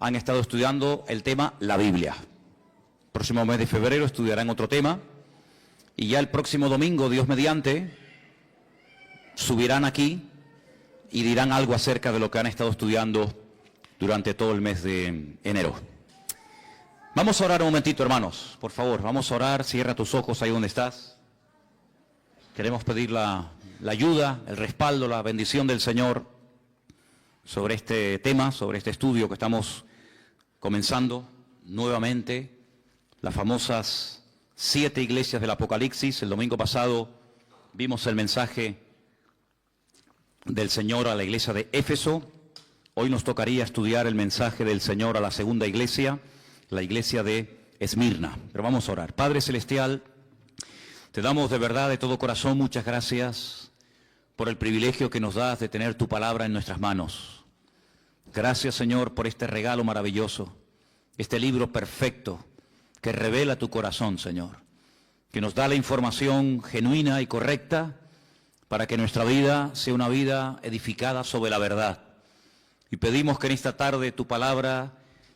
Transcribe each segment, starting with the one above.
han estado estudiando el tema la Biblia. Próximo mes de febrero estudiarán otro tema y ya el próximo domingo, Dios mediante, subirán aquí y dirán algo acerca de lo que han estado estudiando durante todo el mes de enero. Vamos a orar un momentito, hermanos, por favor, vamos a orar. Cierra tus ojos ahí donde estás. Queremos pedir la ayuda, el respaldo, la bendición del Señor sobre este tema, sobre este estudio que estamos comenzando nuevamente, las famosas 7 iglesias del Apocalipsis. El domingo pasado vimos el mensaje del Señor a la iglesia de Éfeso. Hoy nos tocaría estudiar el mensaje del Señor a la segunda iglesia, la iglesia de Esmirna. Pero vamos a orar. Padre Celestial, te damos de verdad, de todo corazón, muchas gracias por el privilegio que nos das de tener tu palabra en nuestras manos. Gracias, Señor, por este regalo maravilloso, este libro perfecto que revela tu corazón, Señor, que nos da la información genuina y correcta para que nuestra vida sea una vida edificada sobre la verdad. Y pedimos que en esta tarde tu palabra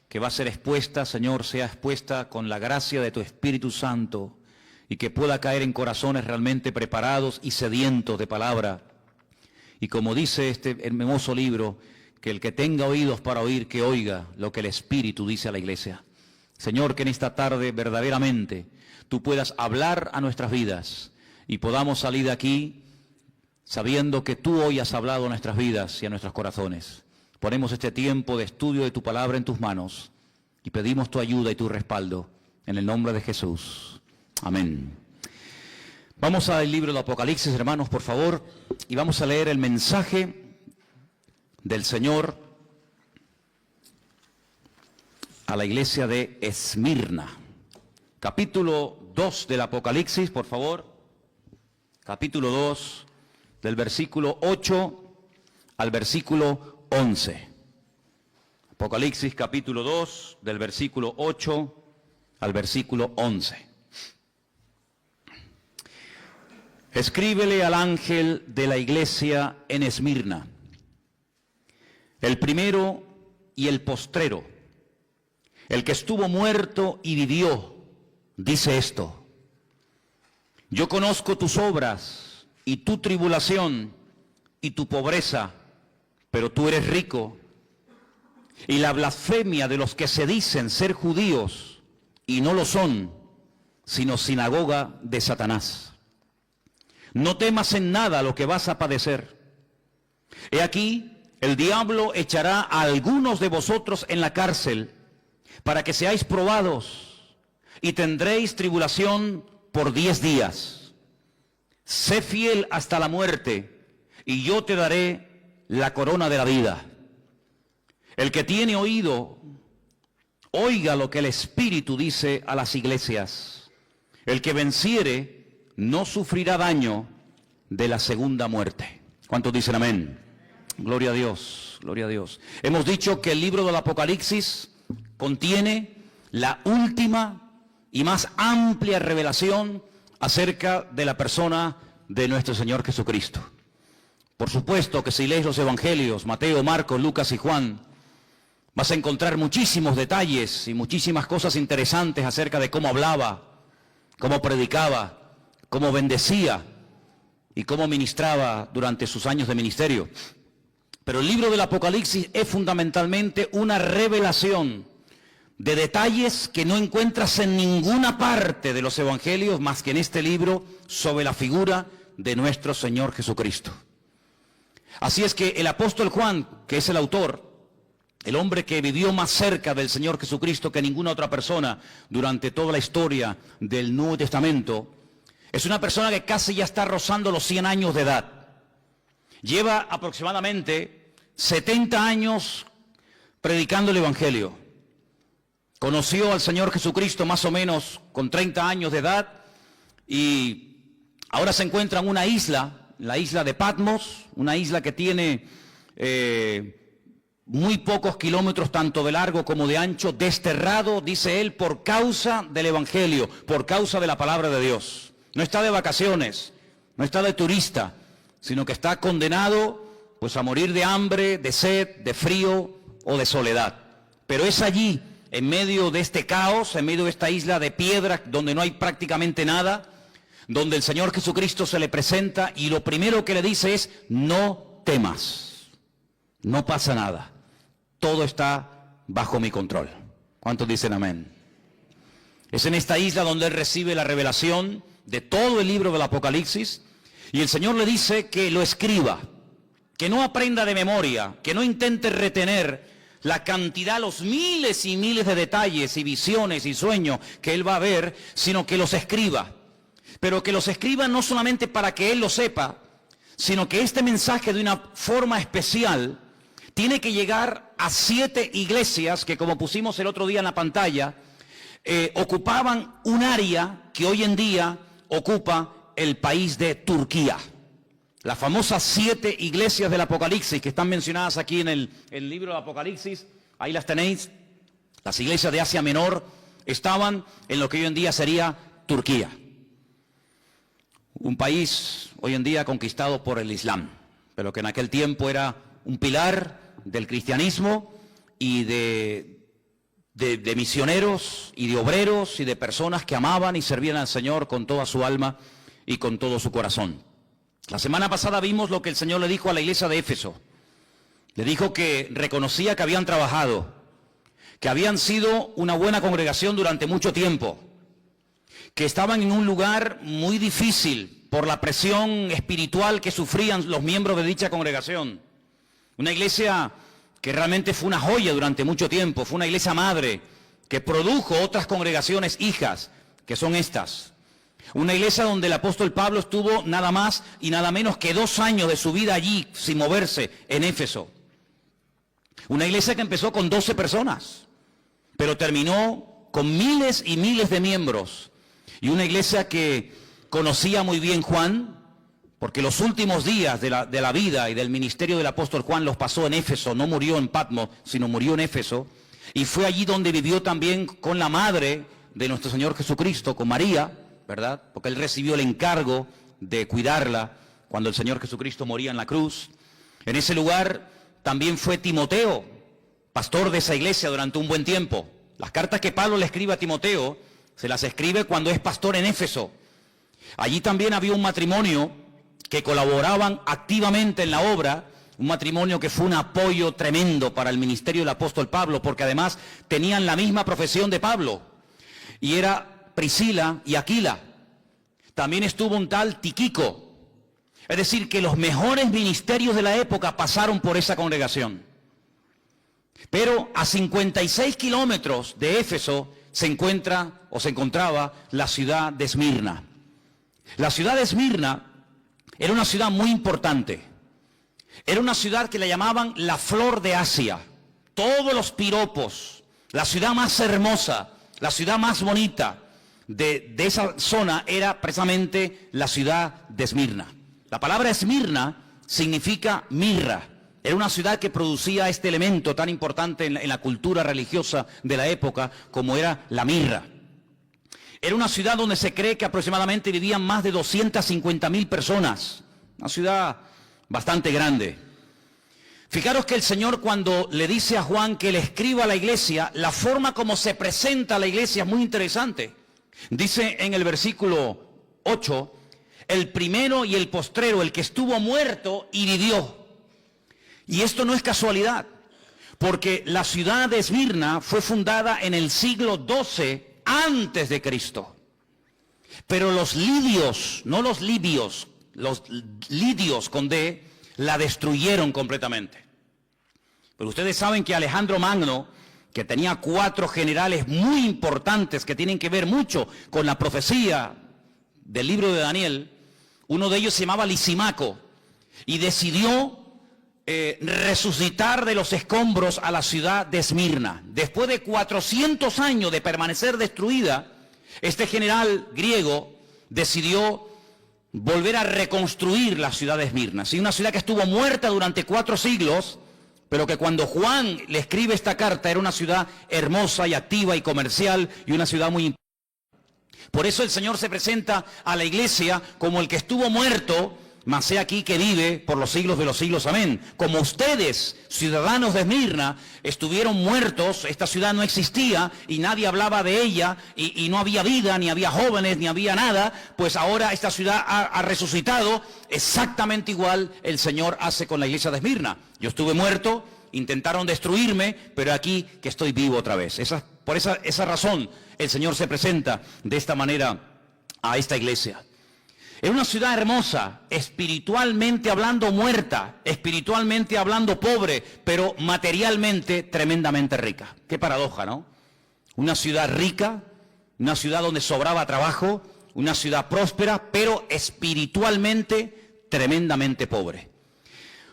que va a ser expuesta, Señor, sea expuesta con la gracia de tu Espíritu Santo y que pueda caer en corazones realmente preparados y sedientos de palabra. Y como dice este hermoso libro, que el que tenga oídos para oír, que oiga lo que el Espíritu dice a la iglesia. Señor, que en esta tarde verdaderamente tú puedas hablar a nuestras vidas y podamos salir de aquí sabiendo que tú hoy has hablado a nuestras vidas y a nuestros corazones. Ponemos este tiempo de estudio de tu palabra en tus manos y pedimos tu ayuda y tu respaldo en el nombre de Jesús. Amén. Vamos al libro del Apocalipsis, hermanos, por favor, y vamos a leer el mensaje del Señor a la iglesia de Esmirna. Capítulo 2 del Apocalipsis, por favor. Capítulo 2, del versículo 8 al versículo 11. Apocalipsis capítulo 2, del versículo 8 al versículo 11. Escríbele al ángel de la iglesia en Esmirna, el primero y el postrero, el que estuvo muerto y vivió, dice esto: yo conozco tus obras y tu tribulación y tu pobreza, pero tú eres rico, y la blasfemia de los que se dicen ser judíos y no lo son, sino sinagoga de Satanás. No temas en nada lo que vas a padecer. He aquí, el diablo echará a algunos de vosotros en la cárcel para que seáis probados y tendréis tribulación por 10 días. Sé fiel hasta la muerte y yo te daré la corona de la vida. El que tiene oído, oiga lo que el Espíritu dice a las iglesias. El que venciere no sufrirá daño de la segunda muerte. ¿Cuántos dicen amén? Gloria a Dios, gloria a Dios. Hemos dicho que el libro del Apocalipsis contiene la última y más amplia revelación acerca de la persona de nuestro Señor Jesucristo. Por supuesto que si lees los evangelios, Mateo, Marcos, Lucas y Juan, vas a encontrar muchísimos detalles y muchísimas cosas interesantes acerca de cómo hablaba, cómo predicaba, cómo bendecía y cómo ministraba durante sus años de ministerio. Pero el libro del Apocalipsis es fundamentalmente una revelación de detalles que no encuentras en ninguna parte de los evangelios más que en este libro sobre la figura de nuestro Señor Jesucristo. Así es que el apóstol Juan, que es el autor, el hombre que vivió más cerca del Señor Jesucristo que ninguna otra persona durante toda la historia del Nuevo Testamento, es una persona que casi ya está rozando los 100 años de edad. Lleva aproximadamente 70 años predicando el Evangelio. Conoció al Señor Jesucristo más o menos con 30 años de edad y ahora se encuentra en una isla, la isla de Patmos, una isla que tiene muy pocos kilómetros tanto de largo como de ancho, desterrado, dice él, por causa del Evangelio, por causa de la palabra de Dios. No está de vacaciones, no está de turista, sino que está condenado pues a morir de hambre, de sed, de frío o de soledad. Pero es allí, en medio de este caos, en medio de esta isla de piedra donde no hay prácticamente nada, donde el Señor Jesucristo se le presenta y lo primero que le dice es: no temas, no pasa nada, todo está bajo mi control. ¿Cuántos dicen amén? Es en esta isla donde él recibe la revelación de todo el libro del Apocalipsis, y el Señor le dice que lo escriba, que no aprenda de memoria, que no intente retener la cantidad, los miles y miles de detalles y visiones y sueños que él va a ver, sino que los escriba. Pero que los escriba no solamente para que él lo sepa, sino que este mensaje de una forma especial tiene que llegar a 7 iglesias que, como pusimos el otro día en la pantalla, ocupaban un área que hoy en día ocupa el país de Turquía. Las famosas 7 iglesias del Apocalipsis que están mencionadas aquí en el libro del Apocalipsis, ahí las tenéis. Las iglesias de Asia Menor estaban en lo que hoy en día sería Turquía. Un país hoy en día conquistado por el Islam, pero que en aquel tiempo era un pilar del cristianismo y de misioneros y de obreros y de personas que amaban y servían al Señor con toda su alma y con todo su corazón. La semana pasada vimos lo que el Señor le dijo a la iglesia de Éfeso. Le dijo que reconocía que habían trabajado, que habían sido una buena congregación durante mucho tiempo, que estaban en un lugar muy difícil por la presión espiritual que sufrían los miembros de dicha congregación. Una iglesia que realmente fue una joya durante mucho tiempo, fue una iglesia madre que produjo otras congregaciones hijas, que son estas. Una iglesia donde el apóstol Pablo estuvo nada más y nada menos que 2 años de su vida allí, sin moverse, en Éfeso. Una iglesia que empezó con 12 personas, pero terminó con miles y miles de miembros. Y una iglesia que conocía muy bien Juan, porque los últimos días de la vida y del ministerio del apóstol Juan los pasó en Éfeso. No murió en Patmos, sino murió en Éfeso. Y fue allí donde vivió también con la madre de nuestro Señor Jesucristo, con María, ¿verdad? Porque él recibió el encargo de cuidarla cuando el Señor Jesucristo moría en la cruz. En ese lugar también fue Timoteo, pastor de esa iglesia durante un buen tiempo. Las cartas que Pablo le escribe a Timoteo, se las escribe cuando es pastor en Éfeso. Allí también había un matrimonio que colaboraban activamente en la obra, un matrimonio que fue un apoyo tremendo para el ministerio del apóstol Pablo, porque además tenían la misma profesión de Pablo, y era Priscila y Aquila. También estuvo un tal Tíquico. Es decir, que los mejores ministerios de la época pasaron por esa congregación. Pero a 56 kilómetros de Éfeso se encontraba la ciudad de Esmirna. La ciudad de Esmirna era una ciudad muy importante. Era una ciudad que la llamaban la flor de Asia. Todos los piropos, la ciudad más hermosa, la ciudad más bonita de esa zona era precisamente la ciudad de Esmirna. La palabra Esmirna significa mirra. Era una ciudad que producía este elemento tan importante en la cultura religiosa de la época como era la mirra. Era una ciudad donde se cree que aproximadamente vivían más de 250.000 personas. Una ciudad bastante grande. Fijaros que el Señor, cuando le dice a Juan que le escriba a la iglesia, la forma como se presenta a la iglesia es muy interesante. Dice en el versículo 8, el primero y el postrero, el que estuvo muerto y vivió. Y esto no es casualidad, porque la ciudad de Esmirna fue fundada en el siglo XII antes de Cristo. Pero los lidios, no los libios, los lidios con D, la destruyeron completamente. Pero ustedes saben que Alejandro Magno, que tenía 4 generales muy importantes que tienen que ver mucho con la profecía del libro de Daniel, uno de ellos se llamaba Lisímaco, y decidió resucitar de los escombros a la ciudad de Esmirna. Después de 400 años de permanecer destruida, este general griego decidió volver a reconstruir la ciudad de Esmirna. Sí, una ciudad que estuvo muerta durante 4 siglos, pero que cuando Juan le escribe esta carta era una ciudad hermosa y activa y comercial y una ciudad muy importante. Por eso el Señor se presenta a la iglesia como el que estuvo muerto mas he aquí que vive por los siglos de los siglos. Amén. Como ustedes, ciudadanos de Esmirna, estuvieron muertos, esta ciudad no existía y nadie hablaba de ella y no había vida, ni había jóvenes, ni había nada, pues ahora esta ciudad ha resucitado. Exactamente igual el Señor hace con la iglesia de Esmirna. Yo estuve muerto, intentaron destruirme, pero aquí que estoy vivo otra vez. Por esa razón el Señor se presenta de esta manera a esta iglesia. Es una ciudad hermosa, espiritualmente hablando muerta, espiritualmente hablando pobre, pero materialmente tremendamente rica. Qué paradoja, ¿no? Una ciudad rica, una ciudad donde sobraba trabajo, una ciudad próspera, pero espiritualmente tremendamente pobre.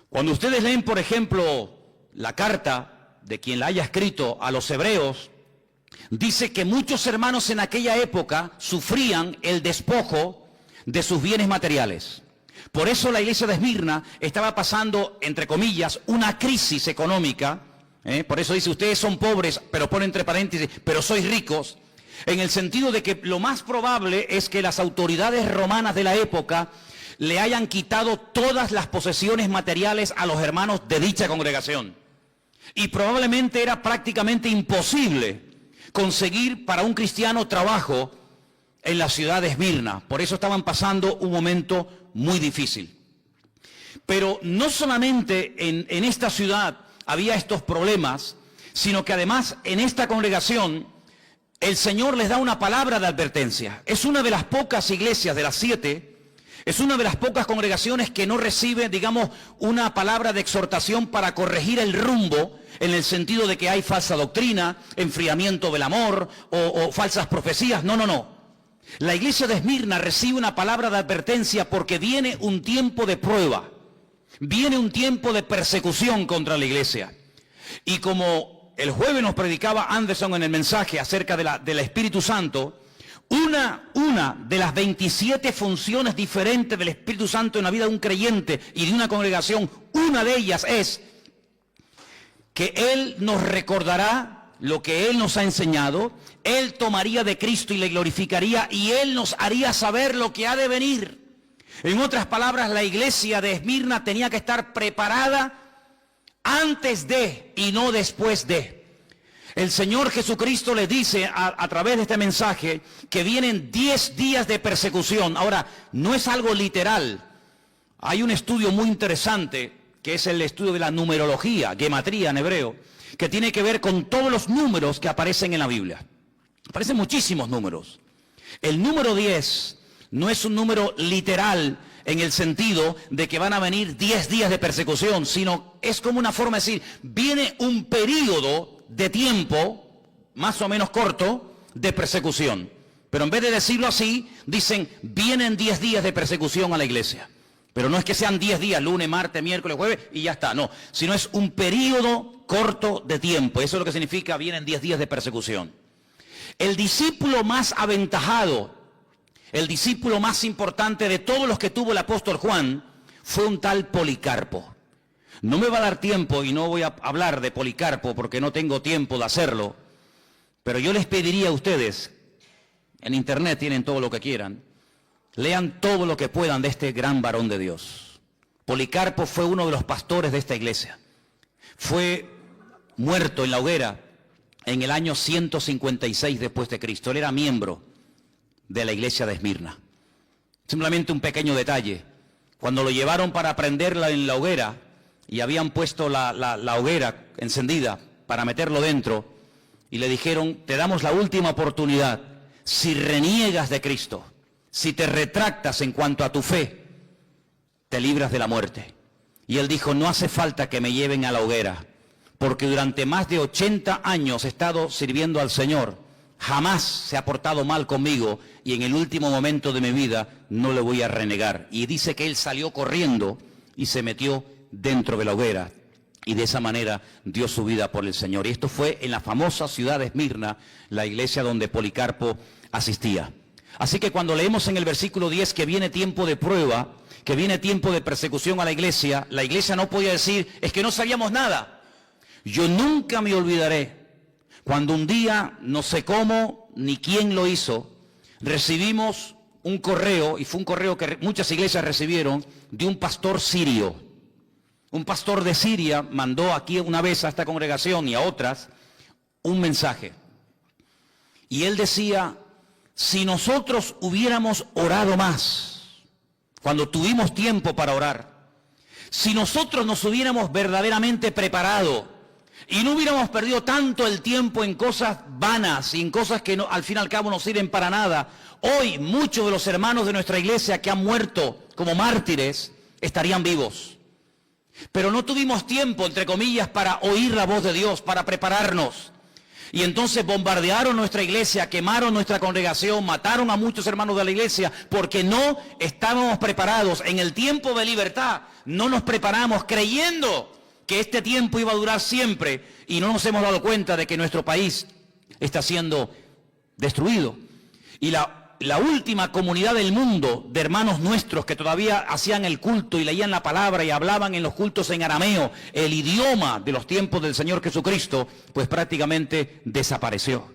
Cuando ustedes leen, por ejemplo, la carta de quien la haya escrito a los hebreos, dice que muchos hermanos en aquella época sufrían el despojo de sus bienes materiales. Por eso la iglesia de Esmirna estaba pasando, entre comillas, una crisis económica. Por eso dice, ustedes son pobres, pero pone entre paréntesis, pero sois ricos, en el sentido de que lo más probable es que las autoridades romanas de la época le hayan quitado todas las posesiones materiales a los hermanos de dicha congregación. Y probablemente era prácticamente imposible conseguir para un cristiano trabajo en la ciudad de Esmirna. Por eso estaban pasando un momento muy difícil. Pero no solamente en esta ciudad había estos problemas, sino que además en esta congregación el Señor les da una palabra de advertencia. Es una de las pocas iglesias de las 7, es una de las pocas congregaciones que no recibe, digamos, una palabra de exhortación para corregir el rumbo, en el sentido de que hay falsa doctrina, enfriamiento del amor o falsas profecías. No. La iglesia de Esmirna recibe una palabra de advertencia porque viene un tiempo de prueba, viene un tiempo de persecución contra la iglesia. Y como el jueves nos predicaba Anderson en el mensaje acerca del Espíritu Santo, una de las 27 funciones diferentes del Espíritu Santo en la vida de un creyente y de una congregación, una de ellas es que Él nos recordará lo que Él nos ha enseñado, Él tomaría de Cristo y le glorificaría, y Él nos haría saber lo que ha de venir. En otras palabras, la iglesia de Esmirna tenía que estar preparada antes de y no después de. El Señor Jesucristo les dice a través de este mensaje que vienen 10 días de persecución. Ahora, no es algo literal. Hay un estudio muy interesante, que es el estudio de la numerología, gematría en hebreo, que tiene que ver con todos los números que aparecen en la Biblia. Aparecen muchísimos números. El número 10 no es un número literal en el sentido de que van a venir 10 días de persecución, sino es como una forma de decir, viene un periodo de tiempo, más o menos corto, de persecución. Pero en vez de decirlo así, dicen, vienen 10 días de persecución a la iglesia. Pero no es que sean 10 días, lunes, martes, miércoles, jueves, y ya está, no. Sino es un periodo corto de tiempo. Eso es lo que significa, vienen 10 días de persecución. El discípulo más aventajado, el discípulo más importante de todos los que tuvo el apóstol Juan, fue un tal Policarpo. No me va a dar tiempo y no voy a hablar de Policarpo porque no tengo tiempo de hacerlo, pero yo les pediría a ustedes, en internet tienen todo lo que quieran, lean todo lo que puedan de este gran varón de Dios. Policarpo fue uno de los pastores de esta iglesia. Fue muerto en la hoguera en el año 156 después de Cristo. Él era miembro de la iglesia de Esmirna. Simplemente un pequeño detalle. Cuando lo llevaron para prenderla en la hoguera y habían puesto la hoguera encendida para meterlo dentro y le dijeron, te damos la última oportunidad. Si reniegas de Cristo, si te retractas en cuanto a tu fe, te libras de la muerte. Y él dijo, no hace falta que me lleven a la hoguera, porque durante más de 80 años he estado sirviendo al Señor. Jamás se ha portado mal conmigo y en el último momento de mi vida no le voy a renegar. Y dice que él salió corriendo y se metió dentro de la hoguera. Y de esa manera dio su vida por el Señor. Y esto fue en la famosa ciudad de Esmirna, la iglesia donde Policarpo asistía. Así que cuando leemos en el versículo 10 que viene tiempo de prueba, que viene tiempo de persecución a la iglesia no podía decir, es que no sabíamos nada. Yo nunca me olvidaré cuando un día, no sé cómo ni quién lo hizo, recibimos un correo, y fue un correo que muchas iglesias recibieron, de un pastor sirio. Un pastor de Siria mandó aquí una vez a esta congregación y a otras un mensaje. Y él decía, si nosotros hubiéramos orado más, cuando tuvimos tiempo para orar, si nosotros nos hubiéramos verdaderamente preparado y no hubiéramos perdido tanto el tiempo en cosas vanas y en cosas que no, al fin y al cabo no sirven para nada, hoy muchos de los hermanos de nuestra iglesia que han muerto como mártires estarían vivos. Pero no tuvimos tiempo, entre comillas, para oír la voz de Dios, para prepararnos. Y entonces bombardearon nuestra iglesia, quemaron nuestra congregación, mataron a muchos hermanos de la iglesia, porque no estábamos preparados. En el tiempo de libertad no nos preparamos creyendo que este tiempo iba a durar siempre, y no nos hemos dado cuenta de que nuestro país está siendo destruido. Y la última comunidad del mundo de hermanos nuestros que todavía hacían el culto y leían la palabra y hablaban en los cultos en arameo, el idioma de los tiempos del Señor Jesucristo, pues prácticamente desapareció.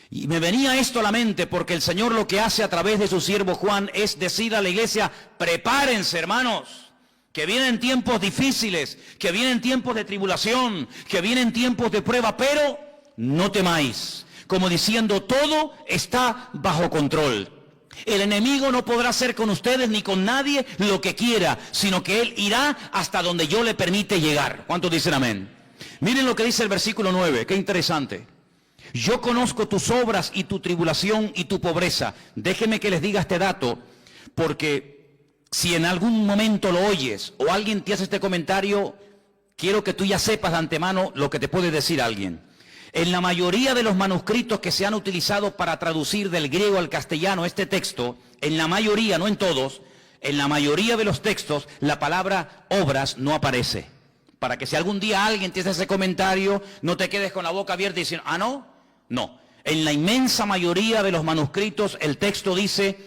Y me venía esto a la mente porque el Señor lo que hace a través de su siervo Juan es decir a la iglesia, prepárense hermanos, que vienen tiempos difíciles, que vienen tiempos de tribulación, que vienen tiempos de prueba, pero no temáis. Como diciendo, todo está bajo control. El enemigo no podrá hacer con ustedes ni con nadie lo que quiera, sino que él irá hasta donde yo le permite llegar. ¿Cuántos dicen amén? Miren lo que dice el versículo 9, qué interesante. Yo conozco tus obras y tu tribulación y tu pobreza. Déjenme que les diga este dato, porque si en algún momento lo oyes o alguien te hace este comentario, quiero que tú ya sepas de antemano lo que te puede decir alguien. En la mayoría de los manuscritos que se han utilizado para traducir del griego al castellano este texto, en la mayoría, no en todos, en la mayoría de los textos, la palabra obras no aparece. Para que si algún día alguien te hace ese comentario, no te quedes con la boca abierta diciendo, ¿ah, no? No. En la inmensa mayoría de los manuscritos, el texto dice,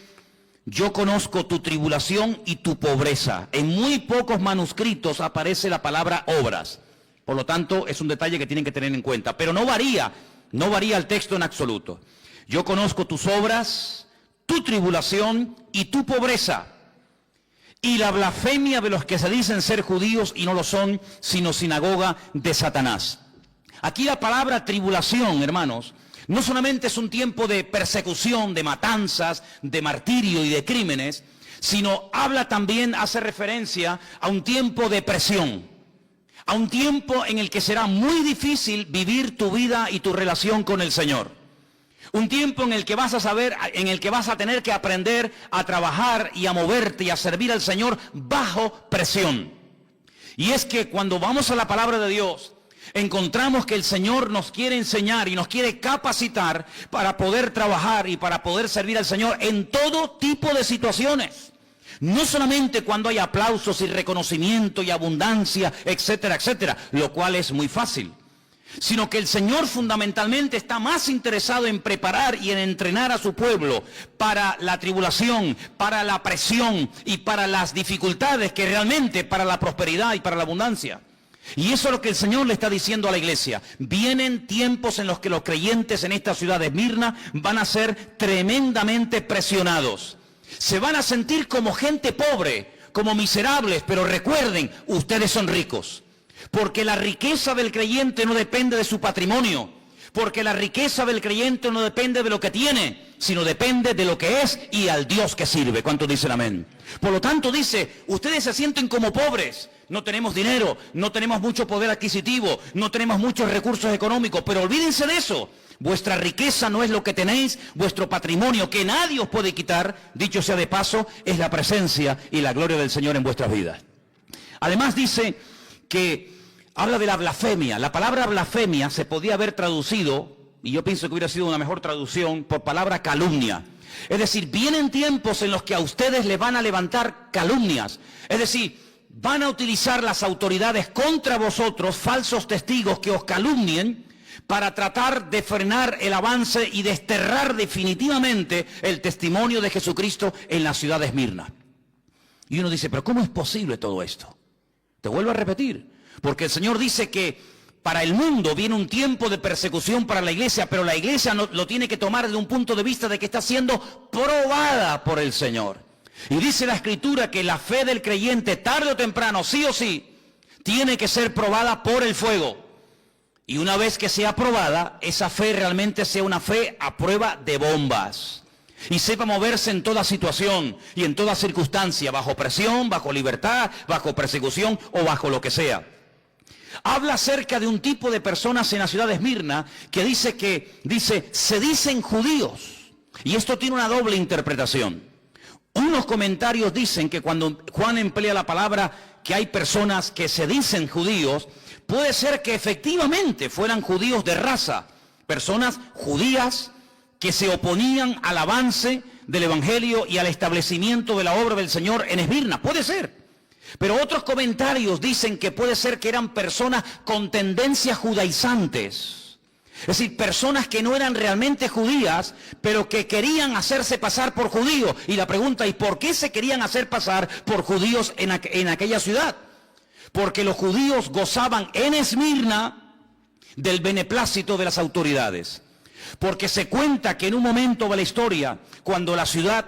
yo conozco tu tribulación y tu pobreza. En muy pocos manuscritos aparece la palabra obras. Por lo tanto, es un detalle que tienen que tener en cuenta. Pero no varía el texto en absoluto. Yo conozco tus obras, tu tribulación y tu pobreza, y la blasfemia de los que se dicen ser judíos y no lo son, sino sinagoga de Satanás. Aquí la palabra tribulación, hermanos, no solamente es un tiempo de persecución, de matanzas, de martirio y de crímenes, sino habla también, hace referencia a un tiempo de presión. A un tiempo en el que será muy difícil vivir tu vida y tu relación con el Señor. Un tiempo en el que vas a saber, en el que vas a tener que aprender a trabajar y a moverte y a servir al Señor bajo presión. Y es que cuando vamos a la palabra de Dios, encontramos que el Señor nos quiere enseñar y nos quiere capacitar para poder trabajar y para poder servir al Señor en todo tipo de situaciones. No solamente cuando hay aplausos y reconocimiento y abundancia, etcétera, etcétera, lo cual es muy fácil, sino que el Señor fundamentalmente está más interesado en preparar y en entrenar a su pueblo para la tribulación, para la presión y para las dificultades que realmente para la prosperidad y para la abundancia. Y eso es lo que el Señor le está diciendo a la iglesia. Vienen tiempos en los que los creyentes en esta ciudad de Esmirna van a ser tremendamente presionados. Se van a sentir como gente pobre, como miserables, pero recuerden, ustedes son ricos. Porque la riqueza del creyente no depende de su patrimonio. Porque la riqueza del creyente no depende de lo que tiene, sino depende de lo que es y al Dios que sirve. ¿Cuántos dicen amén? Por lo tanto dice, ustedes se sienten como pobres. No tenemos dinero, no tenemos mucho poder adquisitivo, no tenemos muchos recursos económicos, pero olvídense de eso. Vuestra riqueza no es lo que tenéis, vuestro patrimonio que nadie os puede quitar, dicho sea de paso, es la presencia y la gloria del Señor en vuestras vidas. Además dice que habla de la blasfemia. La palabra blasfemia se podía haber traducido, y yo pienso que hubiera sido una mejor traducción, por palabra calumnia. Es decir, vienen tiempos en los que a ustedes les van a levantar calumnias. Es decir, van a utilizar las autoridades contra vosotros, falsos testigos que os calumnien, para tratar de frenar el avance y desterrar definitivamente el testimonio de Jesucristo en la ciudad de Esmirna. Y uno dice, pero ¿cómo es posible todo esto? Te vuelvo a repetir, porque el Señor dice que Para el mundo viene un tiempo de persecución para la iglesia, pero la iglesia lo tiene que tomar desde un punto de vista de que está siendo probada por el Señor. Y dice la Escritura que la fe del creyente, tarde o temprano, sí o sí, tiene que ser probada por el fuego. Y una vez que sea probada, esa fe realmente sea una fe a prueba de bombas. Y sepa moverse en toda situación y en toda circunstancia, bajo presión, bajo libertad, bajo persecución o bajo lo que sea. Habla acerca de un tipo de personas en la ciudad de Esmirna que dice, se dicen judíos. Y esto tiene una doble interpretación. Unos comentarios dicen que cuando Juan emplea la palabra que hay personas que se dicen judíos, puede ser que efectivamente fueran judíos de raza, personas judías que se oponían al avance del Evangelio y al establecimiento de la obra del Señor en Esmirna. Puede ser. Pero otros comentarios dicen que puede ser que eran personas con tendencias judaizantes. Es decir, personas que no eran realmente judías, pero que querían hacerse pasar por judíos. Y la pregunta es, ¿por qué se querían hacer pasar por judíos en aquella ciudad? Porque los judíos gozaban en Esmirna del beneplácito de las autoridades. Porque se cuenta que en un momento de la historia, cuando la ciudad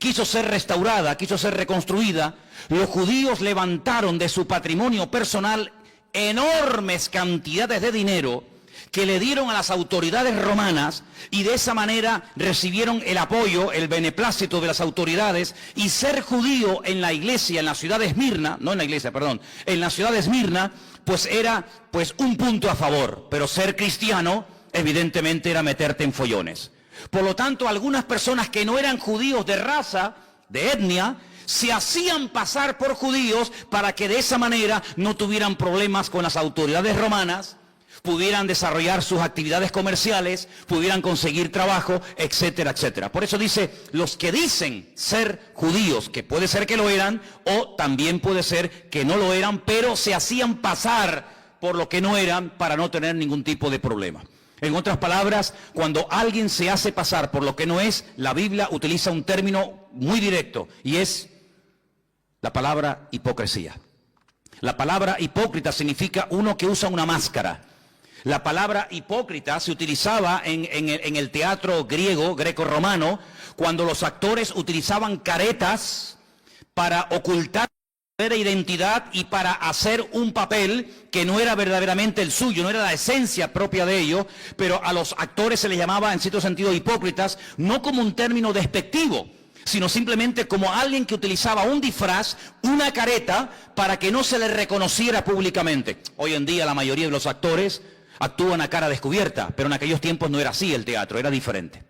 quiso ser restaurada, quiso ser reconstruida, los judíos levantaron de su patrimonio personal enormes cantidades de dinero que le dieron a las autoridades romanas y de esa manera recibieron el apoyo, el beneplácito de las autoridades. Y ser judío en la iglesia, en la ciudad de Esmirna, no en la iglesia, perdón, en la ciudad de Esmirna, pues era un punto a favor, pero ser cristiano evidentemente era meterte en follones. Por lo tanto, algunas personas que no eran judíos de raza, de etnia, se hacían pasar por judíos para que de esa manera no tuvieran problemas con las autoridades romanas, pudieran desarrollar sus actividades comerciales, pudieran conseguir trabajo, etcétera, etcétera. Por eso dice, los que dicen ser judíos, que puede ser que lo eran, o también puede ser que no lo eran, pero se hacían pasar por lo que no eran para no tener ningún tipo de problema. En otras palabras, cuando alguien se hace pasar por lo que no es, la Biblia utiliza un término muy directo, y es la palabra hipocresía. La palabra hipócrita significa uno que usa una máscara. La palabra hipócrita se utilizaba en el teatro griego, greco-romano, cuando los actores utilizaban caretas para ocultar su identidad y para hacer un papel que no era verdaderamente el suyo, no era la esencia propia de ello, pero a los actores se les llamaba en cierto sentido hipócritas, no como un término despectivo, sino simplemente como alguien que utilizaba un disfraz, una careta, para que no se le reconociera públicamente. Hoy en día la mayoría de los actores actúan a cara descubierta, pero en aquellos tiempos no era así el teatro, era diferente.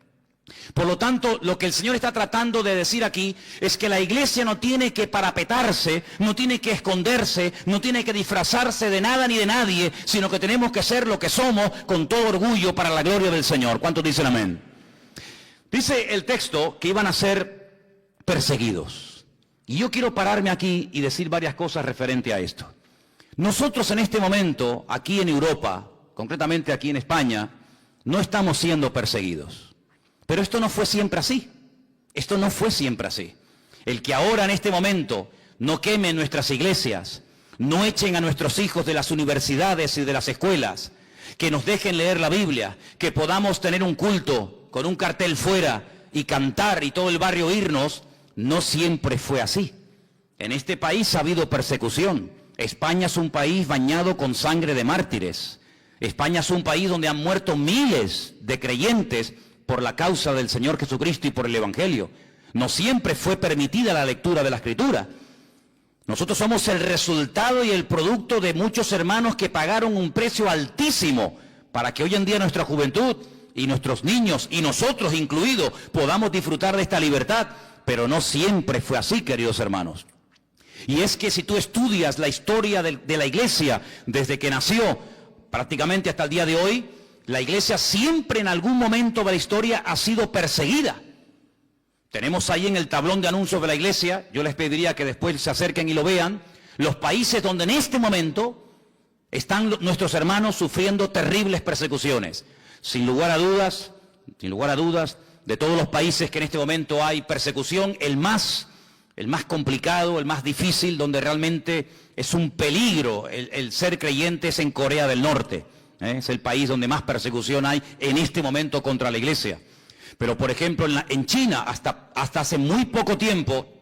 Por lo tanto, lo que el Señor está tratando de decir aquí es que la iglesia no tiene que parapetarse, no tiene que esconderse, no tiene que disfrazarse de nada ni de nadie, sino que tenemos que ser lo que somos con todo orgullo para la gloria del Señor. ¿Cuántos dicen amén? Dice el texto que iban a ser perseguidos. Y yo quiero pararme aquí y decir varias cosas referente a esto. Nosotros en este momento, aquí en Europa, concretamente aquí en España, no estamos siendo perseguidos. Pero esto no fue siempre así. Esto no fue siempre así. El que ahora en este momento no quemen nuestras iglesias, no echen a nuestros hijos de las universidades y de las escuelas, que nos dejen leer la Biblia, que podamos tener un culto con un cartel fuera y cantar y todo el barrio irnos, no siempre fue así. En este país ha habido persecución. España es un país bañado con sangre de mártires. España es un país donde han muerto miles de creyentes por la causa del Señor Jesucristo y por el Evangelio. No siempre fue permitida la lectura de la Escritura. Nosotros somos el resultado y el producto de muchos hermanos que pagaron un precio altísimo para que hoy en día nuestra juventud y nuestros niños, y nosotros incluidos, podamos disfrutar de esta libertad. Pero no siempre fue así, queridos hermanos. Y es que si tú estudias la historia de la iglesia desde que nació prácticamente hasta el día de hoy, la iglesia siempre en algún momento de la historia ha sido perseguida. Tenemos ahí en el tablón de anuncios de la iglesia, yo les pediría que después se acerquen y lo vean, los países donde en este momento están nuestros hermanos sufriendo terribles persecuciones. Sin lugar a dudas, de todos los países que en este momento hay persecución, el más el más complicado, el más difícil, donde realmente es un peligro el ser creyente, es en Corea del Norte. Es el país donde más persecución hay en este momento contra la iglesia. Pero por ejemplo en China, hasta hace muy poco tiempo,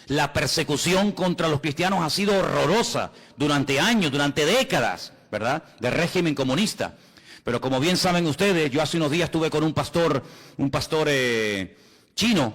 la persecución contra los cristianos ha sido horrorosa durante años, durante décadas, ¿verdad?, del régimen comunista. Pero como bien saben ustedes, yo hace unos días estuve con un pastor chino,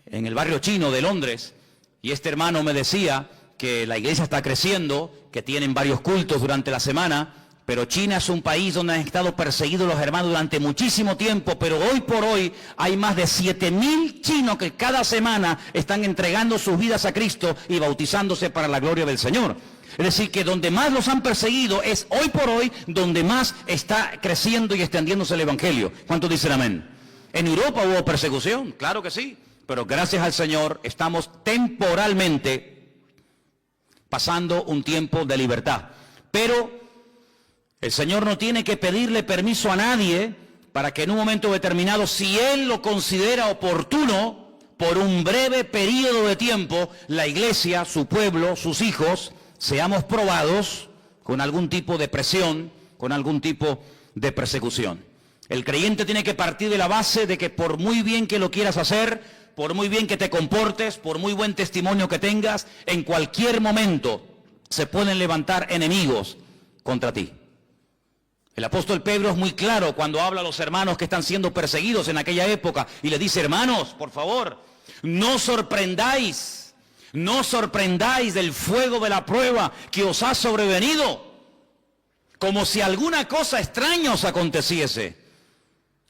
en el barrio chino de Londres, y este hermano me decía que la iglesia está creciendo, que tienen varios cultos durante la semana, pero China es un país donde han estado perseguidos los hermanos durante muchísimo tiempo, pero hoy por hoy hay más de 7,000 chinos que cada semana están entregando sus vidas a Cristo y bautizándose para la gloria del Señor. Es decir, que donde más los han perseguido es hoy por hoy donde más está creciendo y extendiéndose el Evangelio. ¿Cuántos dicen amén? ¿En Europa hubo persecución? Claro que sí, pero gracias al Señor estamos temporalmente pasando un tiempo de libertad. Pero el Señor no tiene que pedirle permiso a nadie para que en un momento determinado, si Él lo considera oportuno, por un breve periodo de tiempo, la iglesia, su pueblo, sus hijos, seamos probados con algún tipo de presión, con algún tipo de persecución. El creyente tiene que partir de la base de que por muy bien que lo quieras hacer, por muy bien que te comportes, por muy buen testimonio que tengas, en cualquier momento se pueden levantar enemigos contra ti. El apóstol Pedro es muy claro cuando habla a los hermanos que están siendo perseguidos en aquella época y les dice: hermanos, por favor, no os sorprendáis del fuego de la prueba que os ha sobrevenido, como si alguna cosa extraña os aconteciese.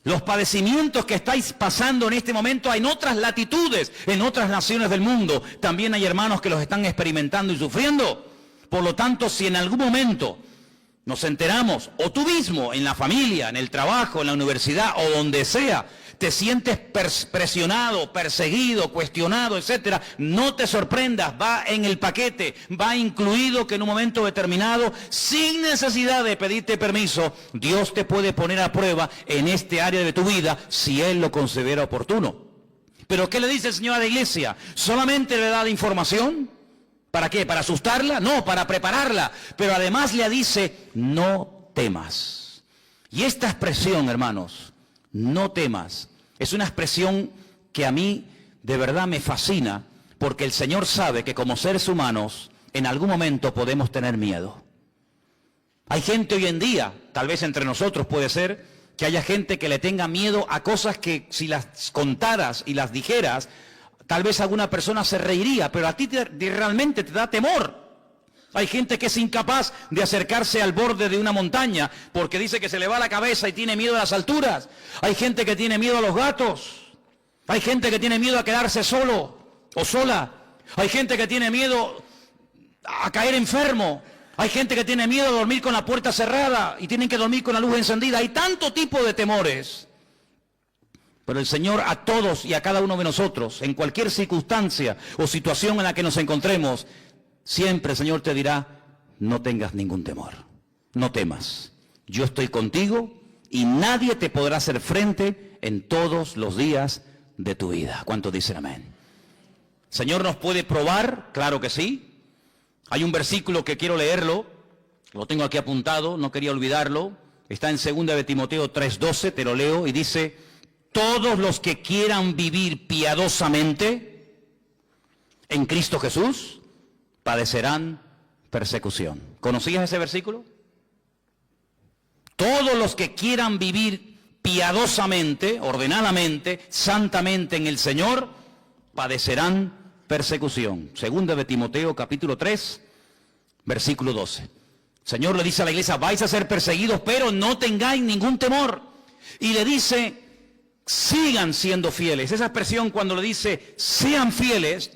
Los padecimientos que estáis pasando en este momento en otras latitudes, en otras naciones del mundo, también hay hermanos que los están experimentando y sufriendo. Por lo tanto, si en algún momento nos enteramos, o tú mismo, en la familia, en el trabajo, en la universidad, o donde sea, te sientes presionado, perseguido, cuestionado, etcétera, no te sorprendas, va en el paquete, va incluido que en un momento determinado, sin necesidad de pedirte permiso, Dios te puede poner a prueba en este área de tu vida, si Él lo considera oportuno. ¿Pero qué le dice el Señor a la iglesia? ¿Solamente le da la información? ¿Para qué? ¿Para asustarla? No, para prepararla. Pero además le dice: no temas. Y esta expresión, hermanos, no temas, es una expresión que a mí de verdad me fascina, porque el Señor sabe que como seres humanos en algún momento podemos tener miedo. Hay gente hoy en día, tal vez entre nosotros puede ser, que haya gente que le tenga miedo a cosas que si las contaras y las dijeras, tal vez alguna persona se reiría, pero a ti realmente te da temor. Hay gente que es incapaz de acercarse al borde de una montaña porque dice que se le va la cabeza y tiene miedo a las alturas. Hay gente que tiene miedo a los gatos. Hay gente que tiene miedo a quedarse solo o sola. Hay gente que tiene miedo a caer enfermo. Hay gente que tiene miedo a dormir con la puerta cerrada y tienen que dormir con la luz encendida. Hay tanto tipo de temores. Pero el Señor a todos y a cada uno de nosotros, en cualquier circunstancia o situación en la que nos encontremos, siempre el Señor te dirá: no tengas ningún temor, no temas. Yo estoy contigo y nadie te podrá hacer frente en todos los días de tu vida. ¿Cuántos dicen amén? ¿El Señor nos puede probar? Claro que sí. Hay un versículo que quiero leerlo, lo tengo aquí apuntado, no quería olvidarlo. Está en 2 de Timoteo 3:12, te lo leo y dice: todos los que quieran vivir piadosamente en Cristo Jesús padecerán persecución. ¿Conocías ese versículo? Todos los que quieran vivir piadosamente, ordenadamente, santamente en el Señor, padecerán persecución. 2 de Timoteo capítulo 3, versículo 12. El Señor le dice a la iglesia: vais a ser perseguidos, pero no tengáis ningún temor. Y le dice: sigan siendo fieles. Esa expresión cuando le dice sean fieles,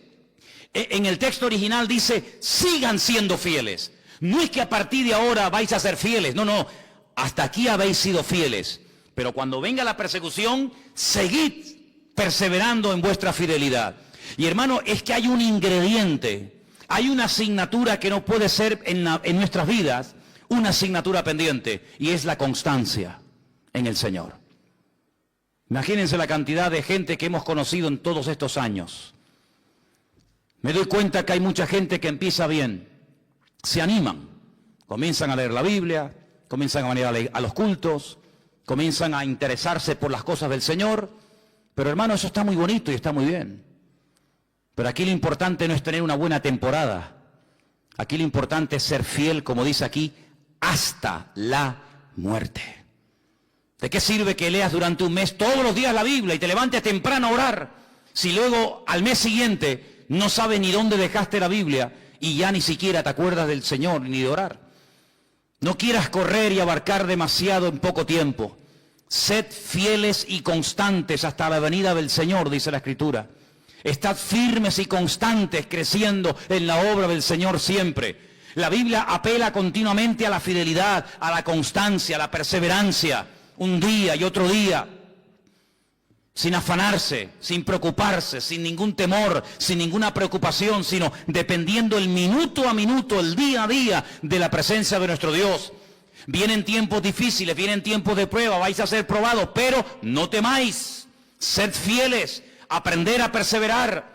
en el texto original dice sigan siendo fieles. No es que a partir de ahora vais a ser fieles, no, hasta aquí habéis sido fieles. Pero cuando venga la persecución, seguid perseverando en vuestra fidelidad. Y hermano, es que hay un ingrediente, hay una asignatura que no puede ser en nuestras vidas, una asignatura pendiente, y es la constancia en el Señor. Imagínense la cantidad de gente que hemos conocido en todos estos años. Me doy cuenta que hay mucha gente que empieza bien, se animan, comienzan a leer la Biblia, comienzan a venir a los cultos, comienzan a interesarse por las cosas del Señor, pero hermano, eso está muy bonito y está muy bien. Pero aquí lo importante no es tener una buena temporada, aquí lo importante es ser fiel, como dice aquí, hasta la muerte. ¿De qué sirve que leas durante un mes todos los días la Biblia y te levantes temprano a orar, si luego al mes siguiente no sabes ni dónde dejaste la Biblia y ya ni siquiera te acuerdas del Señor ni de orar? No quieras correr y abarcar demasiado en poco tiempo. Sed fieles y constantes hasta la venida del Señor, dice la Escritura. Estad firmes y constantes, creciendo en la obra del Señor siempre. La Biblia apela continuamente a la fidelidad, a la constancia, a la perseverancia, un día y otro día, sin afanarse, sin preocuparse, sin ningún temor, sin ninguna preocupación, sino dependiendo el minuto a minuto, el día a día de la presencia de nuestro Dios. Vienen tiempos difíciles, vienen tiempos de prueba, vais a ser probados, pero no temáis, sed fieles, aprender a perseverar.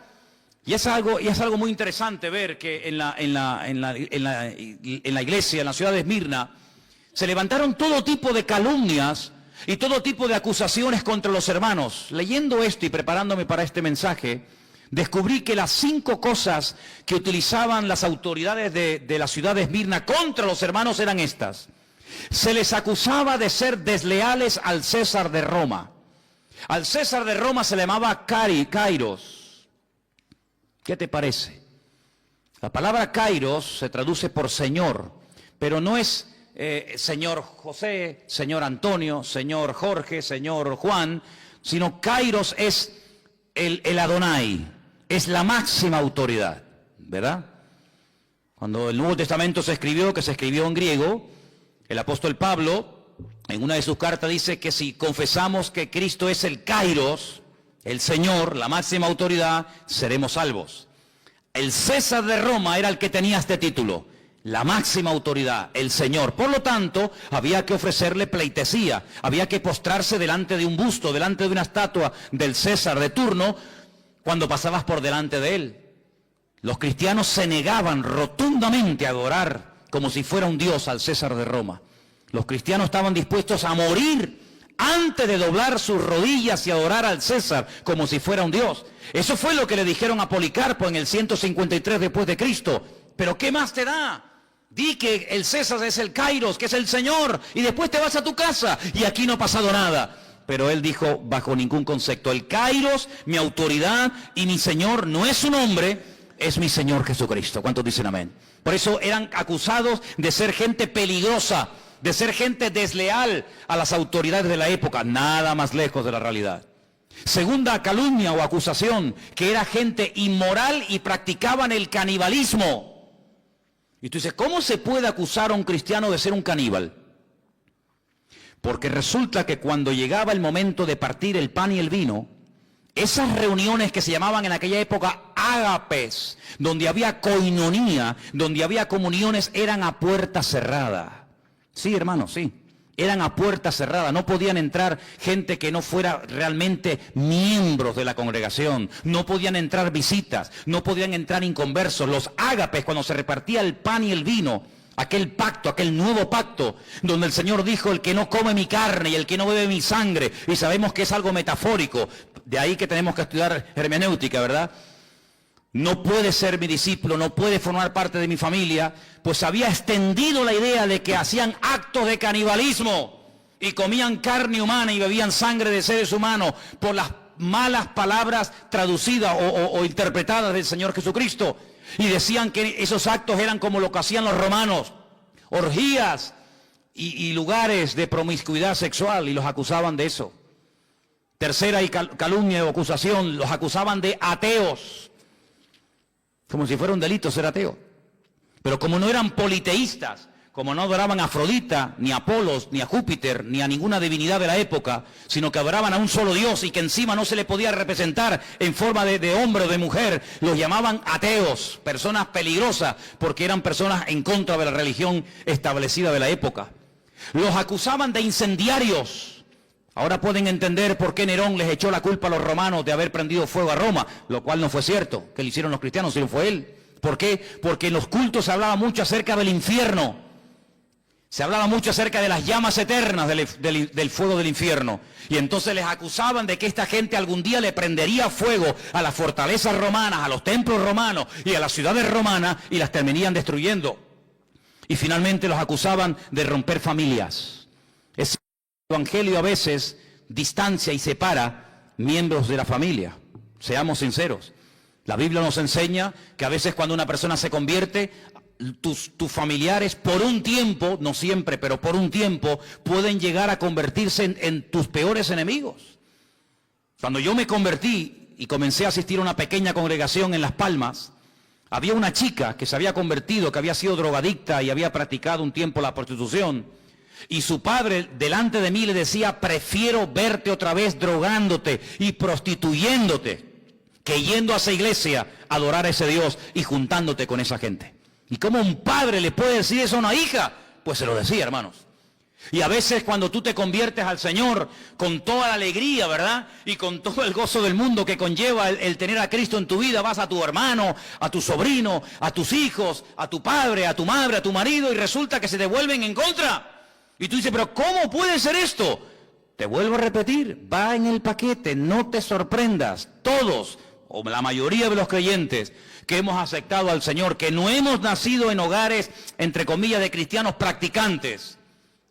Y es algo muy interesante ver que en la iglesia, en la ciudad de Esmirna, se levantaron todo tipo de calumnias y todo tipo de acusaciones contra los hermanos. Leyendo esto y preparándome para este mensaje, descubrí que las 5 cosas que utilizaban las autoridades de la ciudad de Esmirna contra los hermanos eran estas. Se les acusaba de ser desleales al César de Roma. Al César de Roma se le llamaba Kairos. ¿Qué te parece? La palabra Kairos se traduce por señor, pero no es señor José, señor Antonio, señor Jorge, señor Juan, sino Kairos es el Adonai, es la máxima autoridad, ¿verdad? Cuando el Nuevo Testamento se escribió, que se escribió en griego, el apóstol Pablo, en una de sus cartas dice que si confesamos que Cristo es el Kairos, el Señor, la máxima autoridad, seremos salvos. El César de Roma era el que tenía este título, la máxima autoridad, el Señor. Por lo tanto, había que ofrecerle pleitesía, había que postrarse delante de un busto, delante de una estatua del César de turno, cuando pasabas por delante de él. Los cristianos se negaban rotundamente a adorar como si fuera un dios al César de Roma. Los cristianos estaban dispuestos a morir antes de doblar sus rodillas y adorar al César como si fuera un dios. Eso fue lo que le dijeron a Policarpo en el 153 después de Cristo. Pero ¿qué más te da? Di que el César es el Kairos, que es el Señor, y después te vas a tu casa y aquí no ha pasado nada. Pero él dijo, bajo ningún concepto, el Kairos, mi autoridad y mi Señor no es un hombre, es mi Señor Jesucristo. ¿Cuántos dicen amén? Por eso eran acusados de ser gente peligrosa, de ser gente desleal a las autoridades de la época, nada más lejos de la realidad. Segunda calumnia o acusación, que era gente inmoral y practicaban el canibalismo. Y tú dices, ¿cómo se puede acusar a un cristiano de ser un caníbal? Porque resulta que cuando llegaba el momento de partir el pan y el vino, esas reuniones que se llamaban en aquella época ágapes, donde había coinonía, donde había comuniones, eran a puerta cerrada. Sí, hermanos, sí. Eran a puerta cerrada, no podían entrar gente que no fuera realmente miembros de la congregación, no podían entrar visitas, no podían entrar inconversos. Los ágapes, cuando se repartía el pan y el vino, aquel pacto, aquel nuevo pacto, donde el Señor dijo, el que no come mi carne y el que no bebe mi sangre, y sabemos que es algo metafórico, de ahí que tenemos que estudiar hermenéutica, ¿verdad? No puede ser mi discípulo, no puede formar parte de mi familia, pues había extendido la idea de que hacían actos de canibalismo y comían carne humana y bebían sangre de seres humanos por las malas palabras traducidas o interpretadas del Señor Jesucristo. Y decían que esos actos eran como lo que hacían los romanos, orgías y lugares de promiscuidad sexual, y los acusaban de eso. Tercera calumnia o acusación, los acusaban de ateos. Como si fuera un delito ser ateo. Pero como no eran politeístas, como no adoraban a Afrodita, ni a Apolos, ni a Júpiter, ni a ninguna divinidad de la época, sino que adoraban a un solo Dios y que encima no se le podía representar en forma de hombre o de mujer, los llamaban ateos, personas peligrosas, porque eran personas en contra de la religión establecida de la época. Los acusaban de incendiarios. Ahora pueden entender por qué Nerón les echó la culpa a los romanos de haber prendido fuego a Roma, lo cual no fue cierto, que lo hicieron los cristianos, sino fue él. ¿Por qué? Porque en los cultos se hablaba mucho acerca del infierno. Se hablaba mucho acerca de las llamas eternas del fuego del infierno. Y entonces les acusaban de que esta gente algún día le prendería fuego a las fortalezas romanas, a los templos romanos y a las ciudades romanas y las terminarían destruyendo. Y finalmente los acusaban de romper familias. El evangelio a veces distancia y separa miembros de la familia. Seamos sinceros. La Biblia nos enseña que a veces cuando una persona se convierte, tus familiares por un tiempo, no siempre, pero por un tiempo, pueden llegar a convertirse en tus peores enemigos. Cuando yo me convertí y comencé a asistir a una pequeña congregación en Las Palmas, había una chica que se había convertido, que había sido drogadicta y había practicado un tiempo la prostitución. Y su padre delante de mí le decía: prefiero verte otra vez drogándote y prostituyéndote que yendo a esa iglesia a adorar a ese Dios y juntándote con esa gente. ¿Y cómo un padre le puede decir eso a una hija? Pues se lo decía, hermanos. Y a veces cuando tú te conviertes al Señor con toda la alegría, ¿verdad? Y con todo el gozo del mundo que conlleva el tener a Cristo en tu vida, vas a tu hermano, a tu sobrino, a tus hijos, a tu padre, a tu madre, a tu marido, y resulta que se te vuelven en contra. Y tú dices: pero ¿cómo puede ser esto? Te vuelvo a repetir, va en el paquete, no te sorprendas. Todos, o la mayoría de los creyentes que hemos aceptado al Señor, que no hemos nacido en hogares, entre comillas, de cristianos practicantes,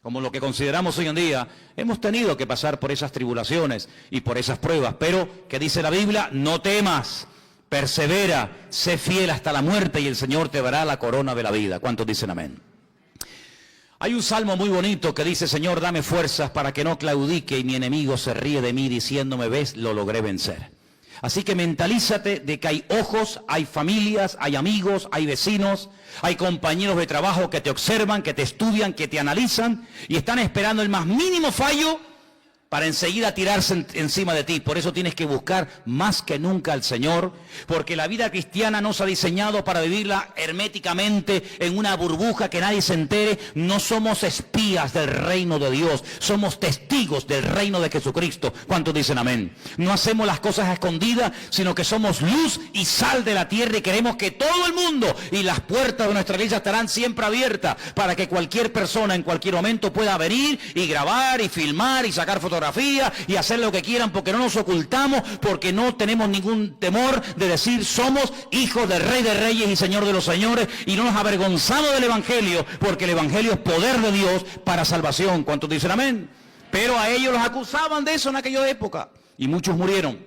como lo que consideramos hoy en día, hemos tenido que pasar por esas tribulaciones y por esas pruebas. Pero, ¿qué dice la Biblia? No temas, persevera, sé fiel hasta la muerte y el Señor te dará la corona de la vida. ¿Cuántos dicen amén? Hay un salmo muy bonito que dice: Señor, dame fuerzas para que no claudique y mi enemigo se ríe de mí diciéndome: ves, lo logré vencer. Así que mentalízate de que hay ojos, hay familias, hay amigos, hay vecinos, hay compañeros de trabajo que te observan, que te estudian, que te analizan y están esperando el más mínimo fallo para enseguida tirarse encima de ti. Por eso tienes que buscar más que nunca al Señor, porque la vida cristiana no se ha diseñado para vivirla herméticamente en una burbuja que nadie se entere. No somos espías del reino de Dios, somos testigos del reino de Jesucristo. ¿Cuántos dicen amén? No hacemos las cosas a escondidas, sino que somos luz y sal de la tierra y queremos que todo el mundo y las puertas de nuestra iglesia estarán siempre abiertas para que cualquier persona en cualquier momento pueda venir y grabar y filmar y sacar fotografías y hacer lo que quieran, porque no nos ocultamos, porque no tenemos ningún temor de decir: somos hijos del Rey de Reyes y Señor de los Señores, y no nos avergonzamos del Evangelio, porque el Evangelio es poder de Dios para salvación. ¿Cuántos dicen amén? Pero a ellos los acusaban de eso en aquella época, y muchos murieron,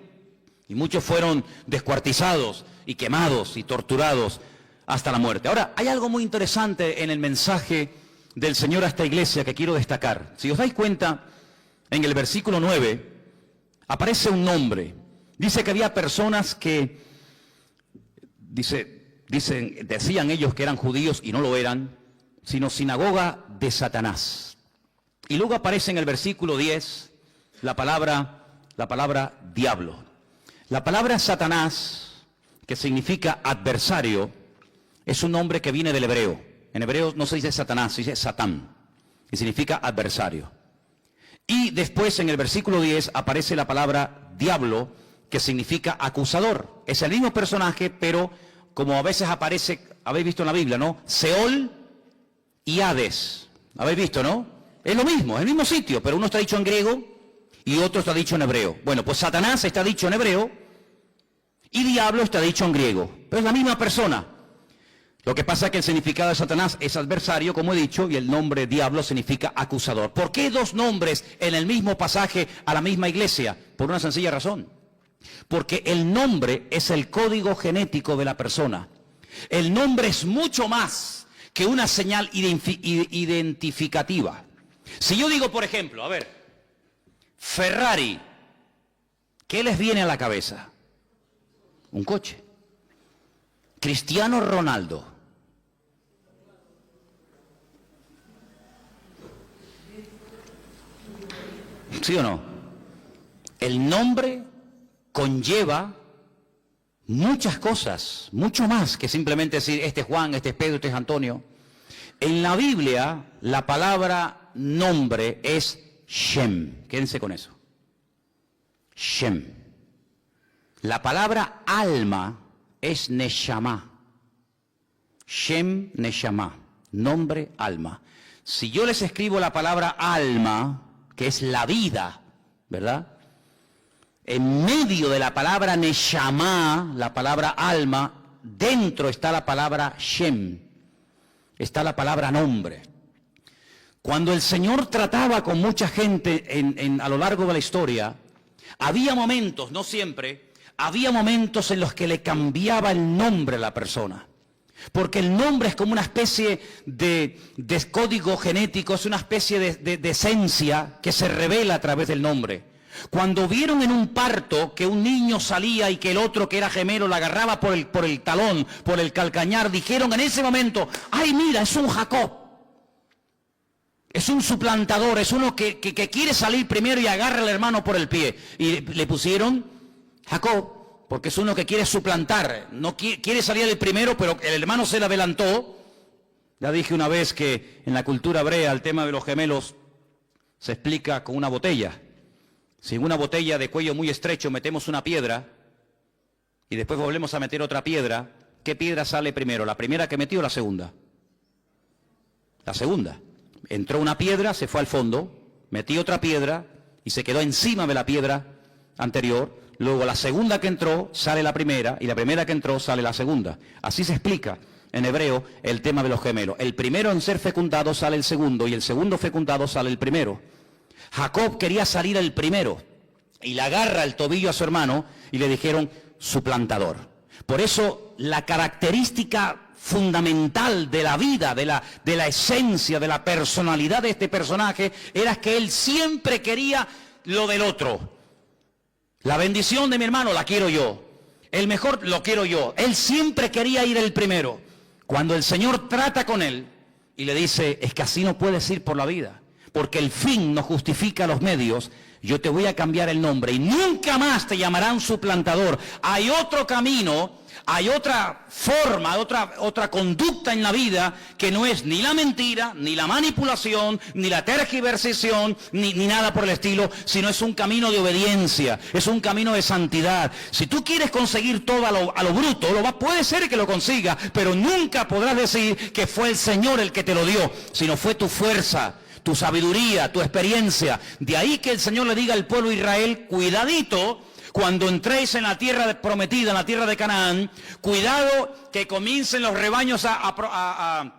y muchos fueron descuartizados y quemados y torturados hasta la muerte. Ahora, hay algo muy interesante en el mensaje del Señor a esta iglesia que quiero destacar. Si os dais cuenta, en el versículo 9 aparece un nombre. Dice que había personas que, decían ellos que eran judíos y no lo eran, sino sinagoga de Satanás. Y luego aparece en el versículo 10 la palabra diablo. La palabra Satanás, que significa adversario, es un nombre que viene del hebreo. En hebreo no se dice Satanás, se dice Satán, y significa adversario. Y después en el versículo 10 aparece la palabra diablo, que significa acusador. Es el mismo personaje, pero como a veces aparece, habéis visto en la Biblia, ¿no? Seol y Hades. ¿Habéis visto, no? Es lo mismo, es el mismo sitio, pero uno está dicho en griego y otro está dicho en hebreo. Bueno, pues Satanás está dicho en hebreo y diablo está dicho en griego. Pero es la misma persona. Lo que pasa es que el significado de Satanás es adversario, como he dicho, y el nombre diablo significa acusador. ¿Por qué dos nombres en el mismo pasaje a la misma iglesia? Por una sencilla razón. Porque el nombre es el código genético de la persona. El nombre es mucho más que una señal identificativa. Si yo digo, por ejemplo, a ver, Ferrari, ¿qué les viene a la cabeza? Un coche. Cristiano Ronaldo. ¿Sí o no? El nombre conlleva muchas cosas, mucho más que simplemente decir este es Juan, este es Pedro, este es Antonio. En la Biblia la palabra nombre es Shem. Quédense con eso. Shem. La palabra alma es Neshama. Shem, Neshama. Nombre, alma. Si yo les escribo la palabra alma, que es la vida, ¿verdad? En medio de la palabra Neshama, la palabra alma, dentro está la palabra Shem, está la palabra nombre. Cuando el Señor trataba con mucha gente a lo largo de la historia, había momentos, no siempre, había momentos en los que le cambiaba el nombre a la persona. Porque el nombre es como una especie de código genético, es una especie de esencia que se revela a través del nombre. Cuando vieron en un parto que un niño salía y que el otro, que era gemelo, la agarraba por el talón, por el calcañar, dijeron en ese momento: ¡ay, mira, es un Jacob! Es un suplantador, es uno que quiere salir primero y agarra al hermano por el pie. Y le pusieron Jacob, porque es uno que quiere suplantar, no quiere salir el primero, pero el hermano se le adelantó. Ya dije una vez que en la cultura hebrea el tema de los gemelos se explica con una botella. Si en una botella de cuello muy estrecho metemos una piedra y después volvemos a meter otra piedra, ¿qué piedra sale primero? ¿La primera que metió o la segunda? La segunda. Entró una piedra, se fue al fondo, metí otra piedra y se quedó encima de la piedra anterior. Luego la segunda que entró sale la primera y la primera que entró sale la segunda. Así se explica en hebreo el tema de los gemelos. El primero en ser fecundado sale el segundo y el segundo fecundado sale el primero. Jacob quería salir el primero y le agarra el tobillo a su hermano y le dijeron suplantador. Por eso la característica fundamental de la vida, de la esencia, de la personalidad de este personaje era que él siempre quería lo del otro. La bendición de mi hermano la quiero yo, el mejor lo quiero yo. Él siempre quería ir el primero. Cuando el Señor trata con él y le dice: es que así no puedes ir por la vida, porque el fin no justifica los medios, yo te voy a cambiar el nombre y nunca más te llamarán suplantador. Hay otro camino, hay otra forma, otra conducta en la vida que no es ni la mentira, ni la manipulación, ni la tergiversación, ni nada por el estilo, sino es un camino de obediencia, es un camino de santidad. Si tú quieres conseguir todo a lo bruto, puede ser que lo consigas, pero nunca podrás decir que fue el Señor el que te lo dio, sino fue tu fuerza, tu sabiduría, tu experiencia. De ahí que el Señor le diga al pueblo de Israel: cuidadito cuando entréis en la tierra prometida, en la tierra de Canaán, cuidado que comiencen los rebaños a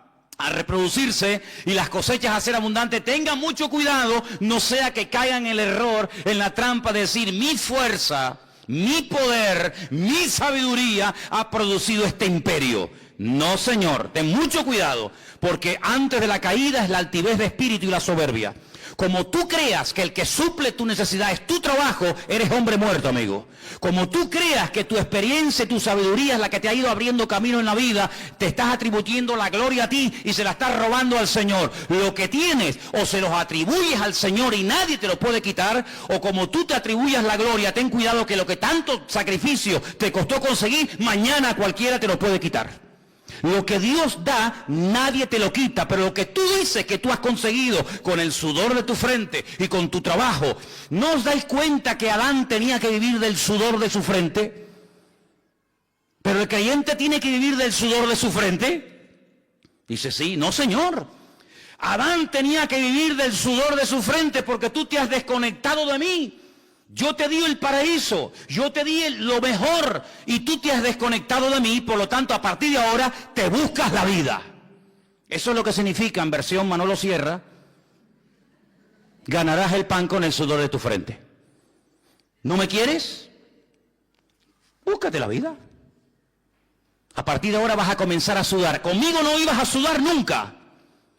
reproducirse y las cosechas a ser abundantes. Tengan mucho cuidado, no sea que caigan en el error, en la trampa de decir: mi fuerza, mi poder, mi sabiduría ha producido este imperio. No, Señor, ten mucho cuidado, porque antes de la caída es la altivez de espíritu y la soberbia. Como tú creas que el que suple tu necesidad es tu trabajo, eres hombre muerto, amigo. Como tú creas que tu experiencia y tu sabiduría es la que te ha ido abriendo camino en la vida, te estás atribuyendo la gloria a ti y se la estás robando al Señor. Lo que tienes, o se los atribuyes al Señor y nadie te lo puede quitar, o como tú te atribuyas la gloria, ten cuidado que lo que tanto sacrificio te costó conseguir, mañana cualquiera te lo puede quitar. Lo que Dios da, nadie te lo quita, pero lo que tú dices que tú has conseguido con el sudor de tu frente y con tu trabajo, ¿no os dais cuenta que Adán tenía que vivir del sudor de su frente? ¿Pero el creyente tiene que vivir del sudor de su frente? Dice: sí, no, Señor. Adán tenía que vivir del sudor de su frente porque tú te has desconectado de mí. Yo te di el paraíso, yo te di lo mejor y tú te has desconectado de mí, por lo tanto a partir de ahora te buscas la vida. Eso es lo que significa, en versión Manolo Sierra: ganarás el pan con el sudor de tu frente. ¿No me quieres? Búscate la vida. A partir de ahora vas a comenzar a sudar. Conmigo no ibas a sudar nunca.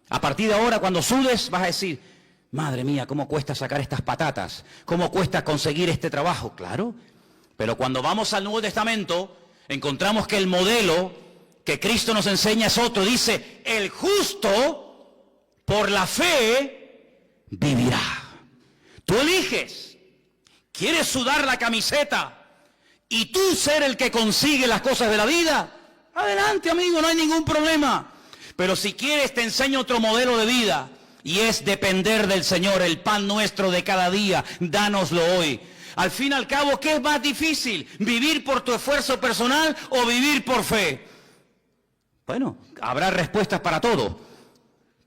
A partir de ahora, cuando sudes, vas a decir: madre mía, ¿cómo cuesta sacar estas patatas? ¿Cómo cuesta conseguir este trabajo? Claro, pero cuando vamos al Nuevo Testamento, encontramos que el modelo que Cristo nos enseña es otro. Dice: el justo por la fe vivirá. Tú eliges. ¿Quieres sudar la camiseta y tú ser el que consigue las cosas de la vida? Adelante, amigo, no hay ningún problema. Pero si quieres, te enseño otro modelo de vida. Y es depender del Señor, el pan nuestro de cada día, dánoslo hoy. Al fin y al cabo, ¿qué es más difícil? ¿Vivir por tu esfuerzo personal o vivir por fe? Bueno, habrá respuestas para todo.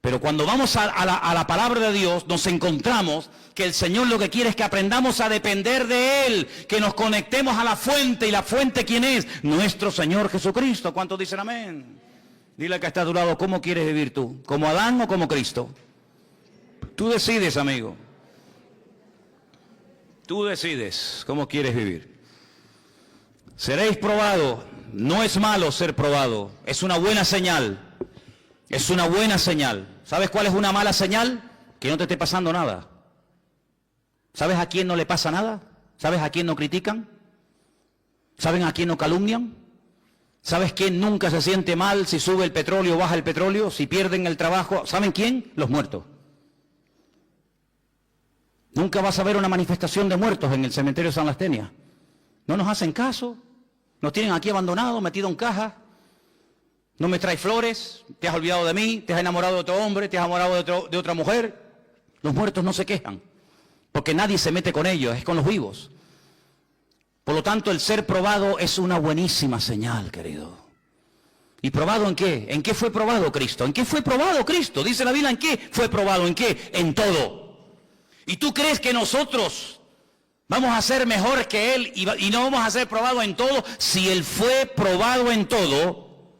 Pero cuando vamos a la palabra de Dios, nos encontramos que el Señor lo que quiere es que aprendamos a depender de Él, que nos conectemos a la fuente. ¿Y la fuente quién es? Nuestro Señor Jesucristo. ¿Cuántos dicen amén? Dile al que está a tu lado, ¿cómo quieres vivir tú? ¿Como Adán o como Cristo? Tú decides, amigo. Tú decides cómo quieres vivir. Seréis probados. No es malo ser probado. Es una buena señal. Es una buena señal. ¿Sabes cuál es una mala señal? Que no te esté pasando nada. ¿Sabes a quién no le pasa nada? ¿Sabes a quién no critican? ¿Saben a quién no calumnian? ¿Sabes quién nunca se siente mal si sube el petróleo o baja el petróleo? Si pierden el trabajo. ¿Saben quién? Los muertos. Nunca vas a ver una manifestación de muertos en el cementerio de San Lastenia. No nos hacen caso. Nos tienen aquí abandonados, metidos en cajas. No me traes flores. Te has olvidado de mí. Te has enamorado de otro hombre. Te has enamorado de otra mujer. Los muertos no se quejan. Porque nadie se mete con ellos. Es con los vivos. Por lo tanto, el ser probado es una buenísima señal, querido. ¿Y probado en qué? ¿En qué fue probado Cristo? ¿En qué fue probado Cristo? Dice la Biblia, ¿en qué fue probado? ¿En qué? En todo. ¿Y tú crees que nosotros vamos a ser mejor que Él y no vamos a ser probados en todo? Si Él fue probado en todo,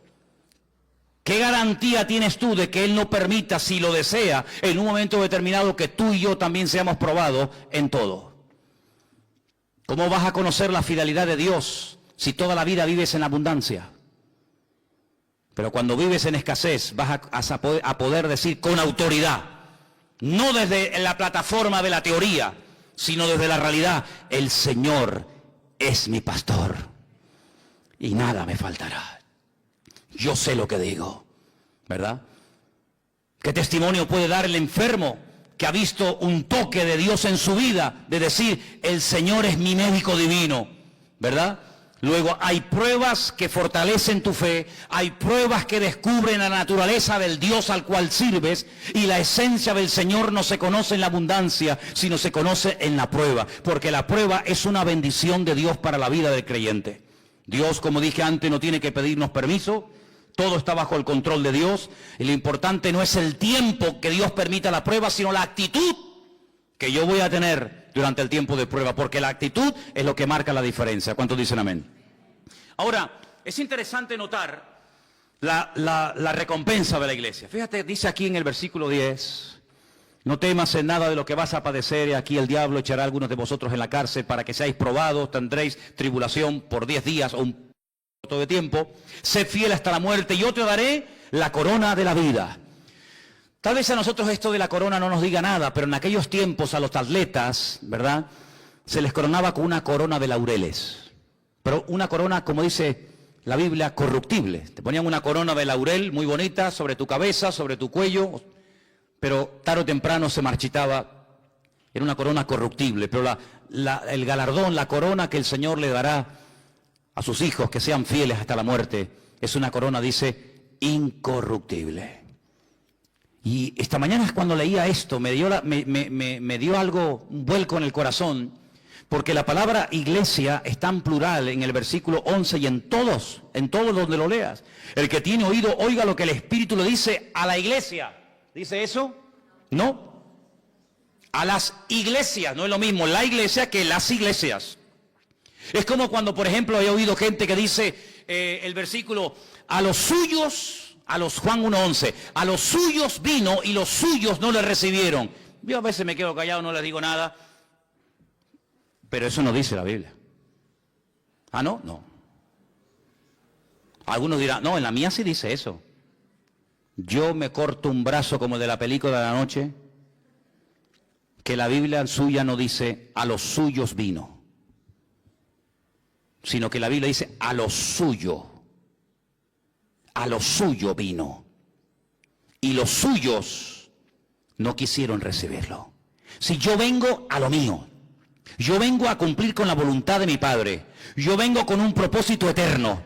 ¿qué garantía tienes tú de que Él no permita, si lo desea, en un momento determinado que tú y yo también seamos probados en todo? ¿Cómo vas a conocer la fidelidad de Dios si toda la vida vives en abundancia? Pero cuando vives en escasez vas a poder decir con autoridad, no desde la plataforma de la teoría, sino desde la realidad, el Señor es mi pastor y nada me faltará. Yo sé lo que digo, ¿verdad? ¿Qué testimonio puede dar el enfermo que ha visto un toque de Dios en su vida, de decir, el Señor es mi médico divino, ¿verdad? Luego hay pruebas que fortalecen tu fe, hay pruebas que descubren la naturaleza del Dios al cual sirves, y la esencia del Señor no se conoce en la abundancia, sino se conoce en la prueba, porque la prueba es una bendición de Dios para la vida del creyente. Dios, como dije antes, no tiene que pedirnos permiso. Todo está bajo el control de Dios, y lo importante no es el tiempo que Dios permita la prueba, sino la actitud que yo voy a tener durante el tiempo de prueba, porque la actitud es lo que marca la diferencia. ¿Cuántos dicen amén? Ahora, es interesante notar la recompensa de la iglesia. Fíjate, dice aquí en el versículo 10, no temas en nada de lo que vas a padecer, y aquí el diablo echará a algunos de vosotros en la cárcel para que seáis probados, tendréis tribulación por 10 días o un de tiempo, sed fiel hasta la muerte y yo te daré la corona de la vida. Tal vez a nosotros esto de la corona no nos diga nada, pero en aquellos tiempos a los atletas, ¿verdad?, se les coronaba con una corona de laureles, pero una corona, como dice la Biblia, corruptible. Te ponían una corona de laurel muy bonita sobre tu cabeza, sobre tu cuello, pero tarde o temprano se marchitaba. Era una corona corruptible, pero el galardón, la corona que el Señor le dará a sus hijos que sean fieles hasta la muerte, es una corona, dice, incorruptible. Y esta mañana cuando leía esto, me dio algo, un vuelco en el corazón, porque la palabra iglesia está en plural en el versículo 11 y en todos donde lo leas. El que tiene oído, oiga lo que el Espíritu le dice a la iglesia. ¿Dice eso? No. A las iglesias, no es lo mismo la iglesia que las iglesias. Es como cuando, por ejemplo, he oído gente que dice el versículo, a los suyos, a los Juan 1:11, a los suyos vino y los suyos no le recibieron. Yo a veces me quedo callado, no les digo nada, pero eso no dice la Biblia. ¿Ah, no? No. Algunos dirán, no, en la mía sí dice eso. Yo me corto un brazo como el de la película de la noche, que la Biblia suya no dice, a los suyos vino, sino que la Biblia dice, a lo suyo vino, y los suyos no quisieron recibirlo. Si yo vengo a lo mío, yo vengo a cumplir con la voluntad de mi Padre, yo vengo con un propósito eterno,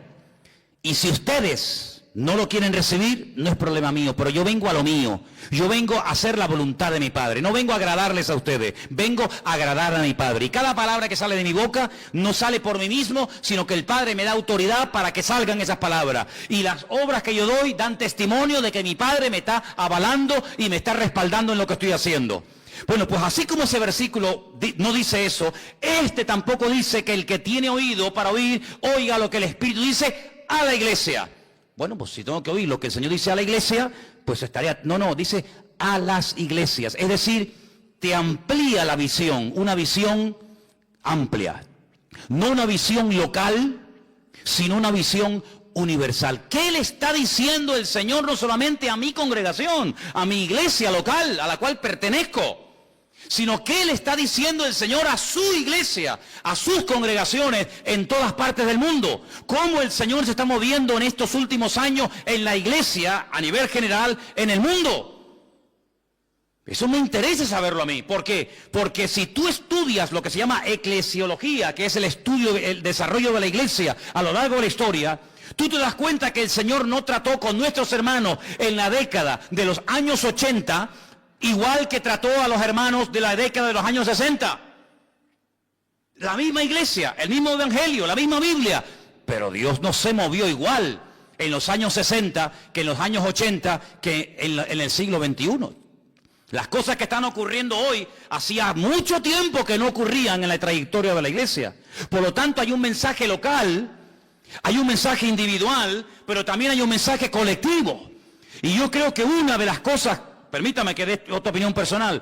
y si ustedes no lo quieren recibir, no es problema mío, pero yo vengo a lo mío. Yo vengo a hacer la voluntad de mi Padre. No vengo a agradarles a ustedes, vengo a agradar a mi Padre. Y cada palabra que sale de mi boca no sale por mí mismo, sino que el Padre me da autoridad para que salgan esas palabras. Y las obras que yo doy dan testimonio de que mi Padre me está avalando y me está respaldando en lo que estoy haciendo. Bueno, pues así como ese versículo no dice eso, este tampoco dice que el que tiene oído para oír, oiga lo que el Espíritu dice a la iglesia. Bueno, pues si tengo que oír lo que el Señor dice a la iglesia, pues estaría... No, dice a las iglesias. Es decir, te amplía la visión, una visión amplia. No una visión local, sino una visión universal. ¿Qué le está diciendo el Señor no solamente a mi congregación, a mi iglesia local, a la cual pertenezco? Sino que le está diciendo el Señor a su iglesia, a sus congregaciones en todas partes del mundo. Cómo el Señor se está moviendo en estos últimos años en la iglesia a nivel general en el mundo. Eso me interesa saberlo a mí. ¿Por qué? Porque si tú estudias lo que se llama eclesiología, que es el estudio, el desarrollo de la iglesia a lo largo de la historia, tú te das cuenta que el Señor no trató con nuestros hermanos en la década de los años 80 igual que trató a los hermanos de la década de los años 60. La misma iglesia, el mismo evangelio, la misma Biblia. Pero Dios no se movió igual en los años 60 que en los años 80 que en el siglo XXI. Las cosas que están ocurriendo hoy hacía mucho tiempo que no ocurrían en la trayectoria de la iglesia. Por lo tanto, hay un mensaje local, hay un mensaje individual, pero también hay un mensaje colectivo. Y yo creo que una de las cosas... Permítame que dé otra opinión personal.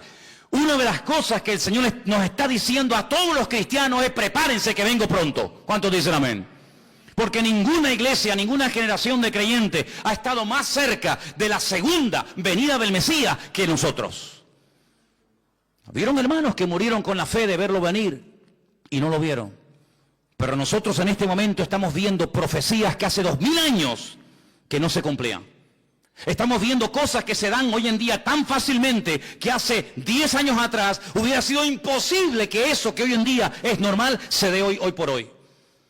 Una de las cosas que el Señor nos está diciendo a todos los cristianos es: prepárense que vengo pronto. ¿Cuántos dicen amén? Porque ninguna iglesia, ninguna generación de creyentes ha estado más cerca de la segunda venida del Mesías que nosotros. ¿Vieron hermanos que murieron con la fe de verlo venir y no lo vieron? Pero nosotros en este momento estamos viendo profecías que hace 2000 años que no se cumplían. Estamos viendo cosas que se dan hoy en día tan fácilmente que hace 10 años atrás hubiera sido imposible que eso que hoy en día es normal se dé hoy por hoy.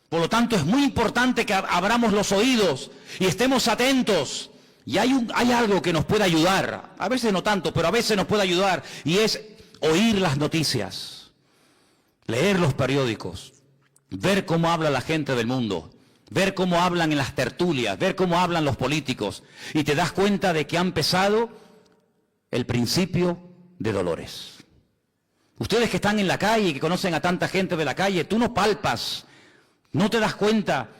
Por lo tanto, es muy importante que abramos los oídos y estemos atentos. Y hay algo que nos puede ayudar, a veces no tanto, pero a veces nos puede ayudar, y es oír las noticias, leer los periódicos, ver cómo habla la gente del mundo. Ver cómo hablan en las tertulias, ver cómo hablan los políticos, y te das cuenta de que ha empezado el principio de dolores. Ustedes que están en la calle y que conocen a tanta gente de la calle, tú no palpas, no te das cuenta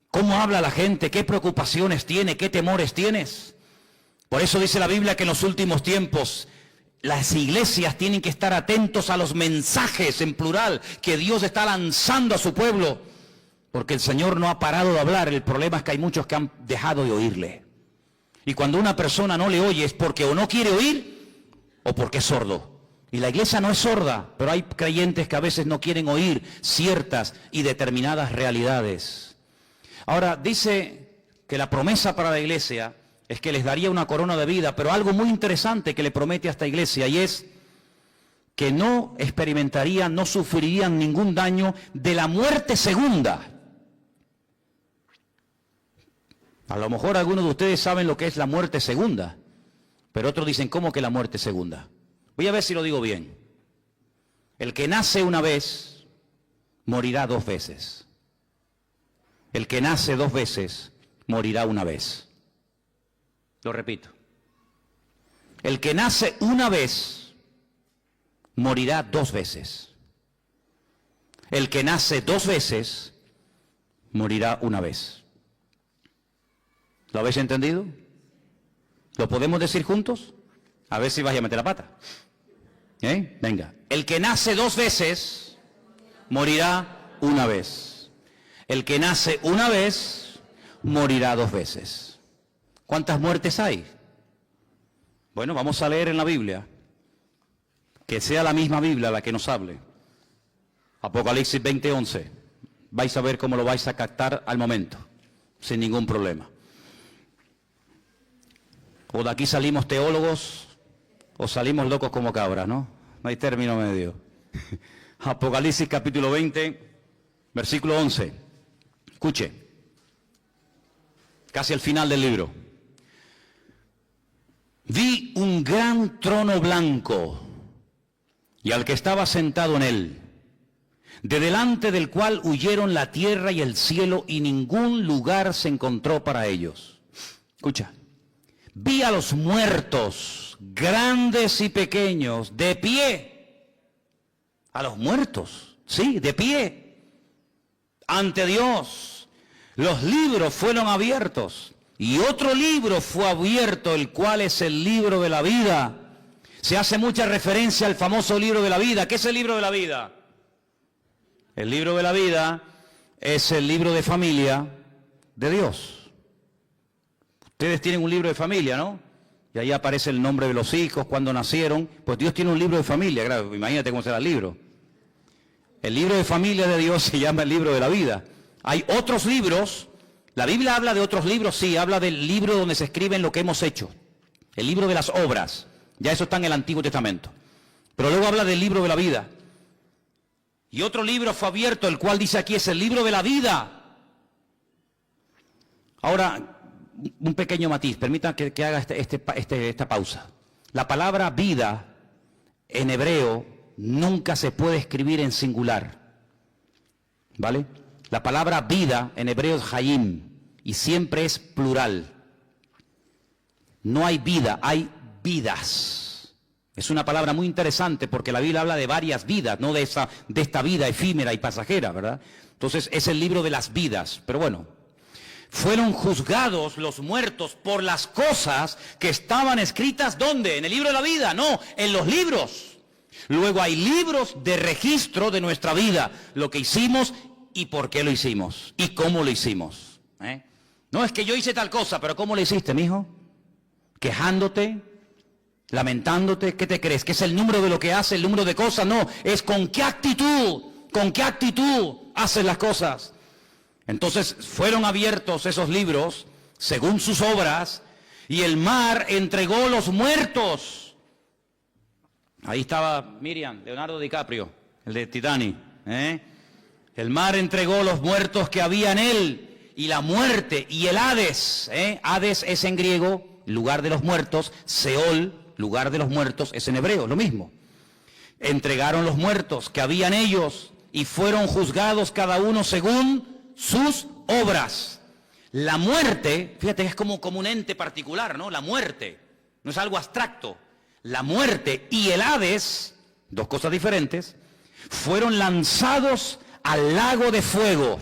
cómo habla la gente, qué preocupaciones tiene, qué temores tienes. Por eso dice la Biblia que en los últimos tiempos las iglesias tienen que estar atentos a los mensajes en plural que Dios está lanzando a su pueblo. Porque el Señor no ha parado de hablar. El problema es que hay muchos que han dejado de oírle. Y cuando una persona no le oye es porque o no quiere oír o porque es sordo. Y la iglesia no es sorda, pero hay creyentes que a veces no quieren oír ciertas y determinadas realidades. Ahora, dice que la promesa para la iglesia es que les daría una corona de vida, pero algo muy interesante que le promete a esta iglesia, y es que no experimentarían, no sufrirían ningún daño de la muerte segunda. A lo mejor algunos de ustedes saben lo que es la muerte segunda, pero otros dicen: ¿cómo que la muerte segunda? Voy a ver si lo digo bien. El que nace una vez, morirá 2 veces. El que nace 2 veces, morirá una vez. Lo repito. El que nace una vez, morirá 2 veces. El que nace 2 veces, morirá una vez. ¿Lo habéis entendido? ¿Lo podemos decir juntos? A ver si vais a meter la pata. Venga. El que nace 2 veces, morirá una vez. El que nace una vez, morirá 2 veces. ¿Cuántas muertes hay? Bueno, vamos a leer en la Biblia. Que sea la misma Biblia la que nos hable. Apocalipsis 20:11. Vais a ver cómo lo vais a captar al momento, sin ningún problema. O de aquí salimos teólogos, o salimos locos como cabras, ¿no? No hay término medio. Apocalipsis capítulo 20, versículo 11. Escuche. casi al final del libro. Vi un gran trono blanco y al que estaba sentado en él, de delante del cual huyeron la tierra y el cielo y ningún lugar se encontró para ellos. Escucha, vi a los muertos, grandes y pequeños, de pie. A los muertos, sí, de pie, ante Dios. Los libros fueron abiertos y otro libro fue abierto, el cual es el libro de la vida. Se hace mucha referencia al famoso libro de la vida. ¿Qué es el libro de la vida? El libro de la vida es el libro de familia de Dios. Ustedes tienen un libro de familia, ¿no? Y ahí aparece el nombre de los hijos, cuando nacieron. Pues Dios tiene un libro de familia, claro, imagínate cómo será el libro. El libro de familia de Dios se llama el libro de la vida. Hay otros libros, la Biblia habla de otros libros, sí, habla del libro donde se escriben lo que hemos hecho. El libro de las obras, ya eso está en el Antiguo Testamento. Pero luego habla del libro de la vida. Y otro libro fue abierto, el cual dice aquí es el libro de la vida. Ahora, un pequeño matiz, permítanme que haga esta pausa. La palabra vida en hebreo nunca se puede escribir en singular, ¿vale? La palabra vida en hebreo es hayim y siempre es plural. No hay vida, hay vidas. Es una palabra muy interesante porque la Biblia habla de varias vidas, no de esta vida efímera y pasajera, ¿verdad? Entonces es el libro de las vidas, pero bueno. Fueron juzgados los muertos por las cosas que estaban escritas, ¿dónde? ¿En el libro de la vida? No, en los libros. Luego hay libros de registro de nuestra vida, lo que hicimos y por qué lo hicimos y cómo lo hicimos. No es que yo hice tal cosa, pero ¿cómo lo hiciste, mijo? Quejándote, lamentándote, ¿qué te crees? ¿Que es el número de lo que hace, el número de cosas? No, es con qué actitud haces las cosas. Entonces fueron abiertos esos libros según sus obras y el mar entregó los muertos. Ahí estaba Miriam, Leonardo DiCaprio, el de Titanic. El mar entregó los muertos que había en él y la muerte y el Hades. Hades es en griego, lugar de los muertos. Seol, lugar de los muertos, es en hebreo, lo mismo. Entregaron los muertos que había en ellos y fueron juzgados cada uno según sus obras. La muerte, fíjate, es como un ente particular, ¿no? La muerte, no es algo abstracto. La muerte y el Hades, dos cosas diferentes, fueron lanzados al lago de fuego.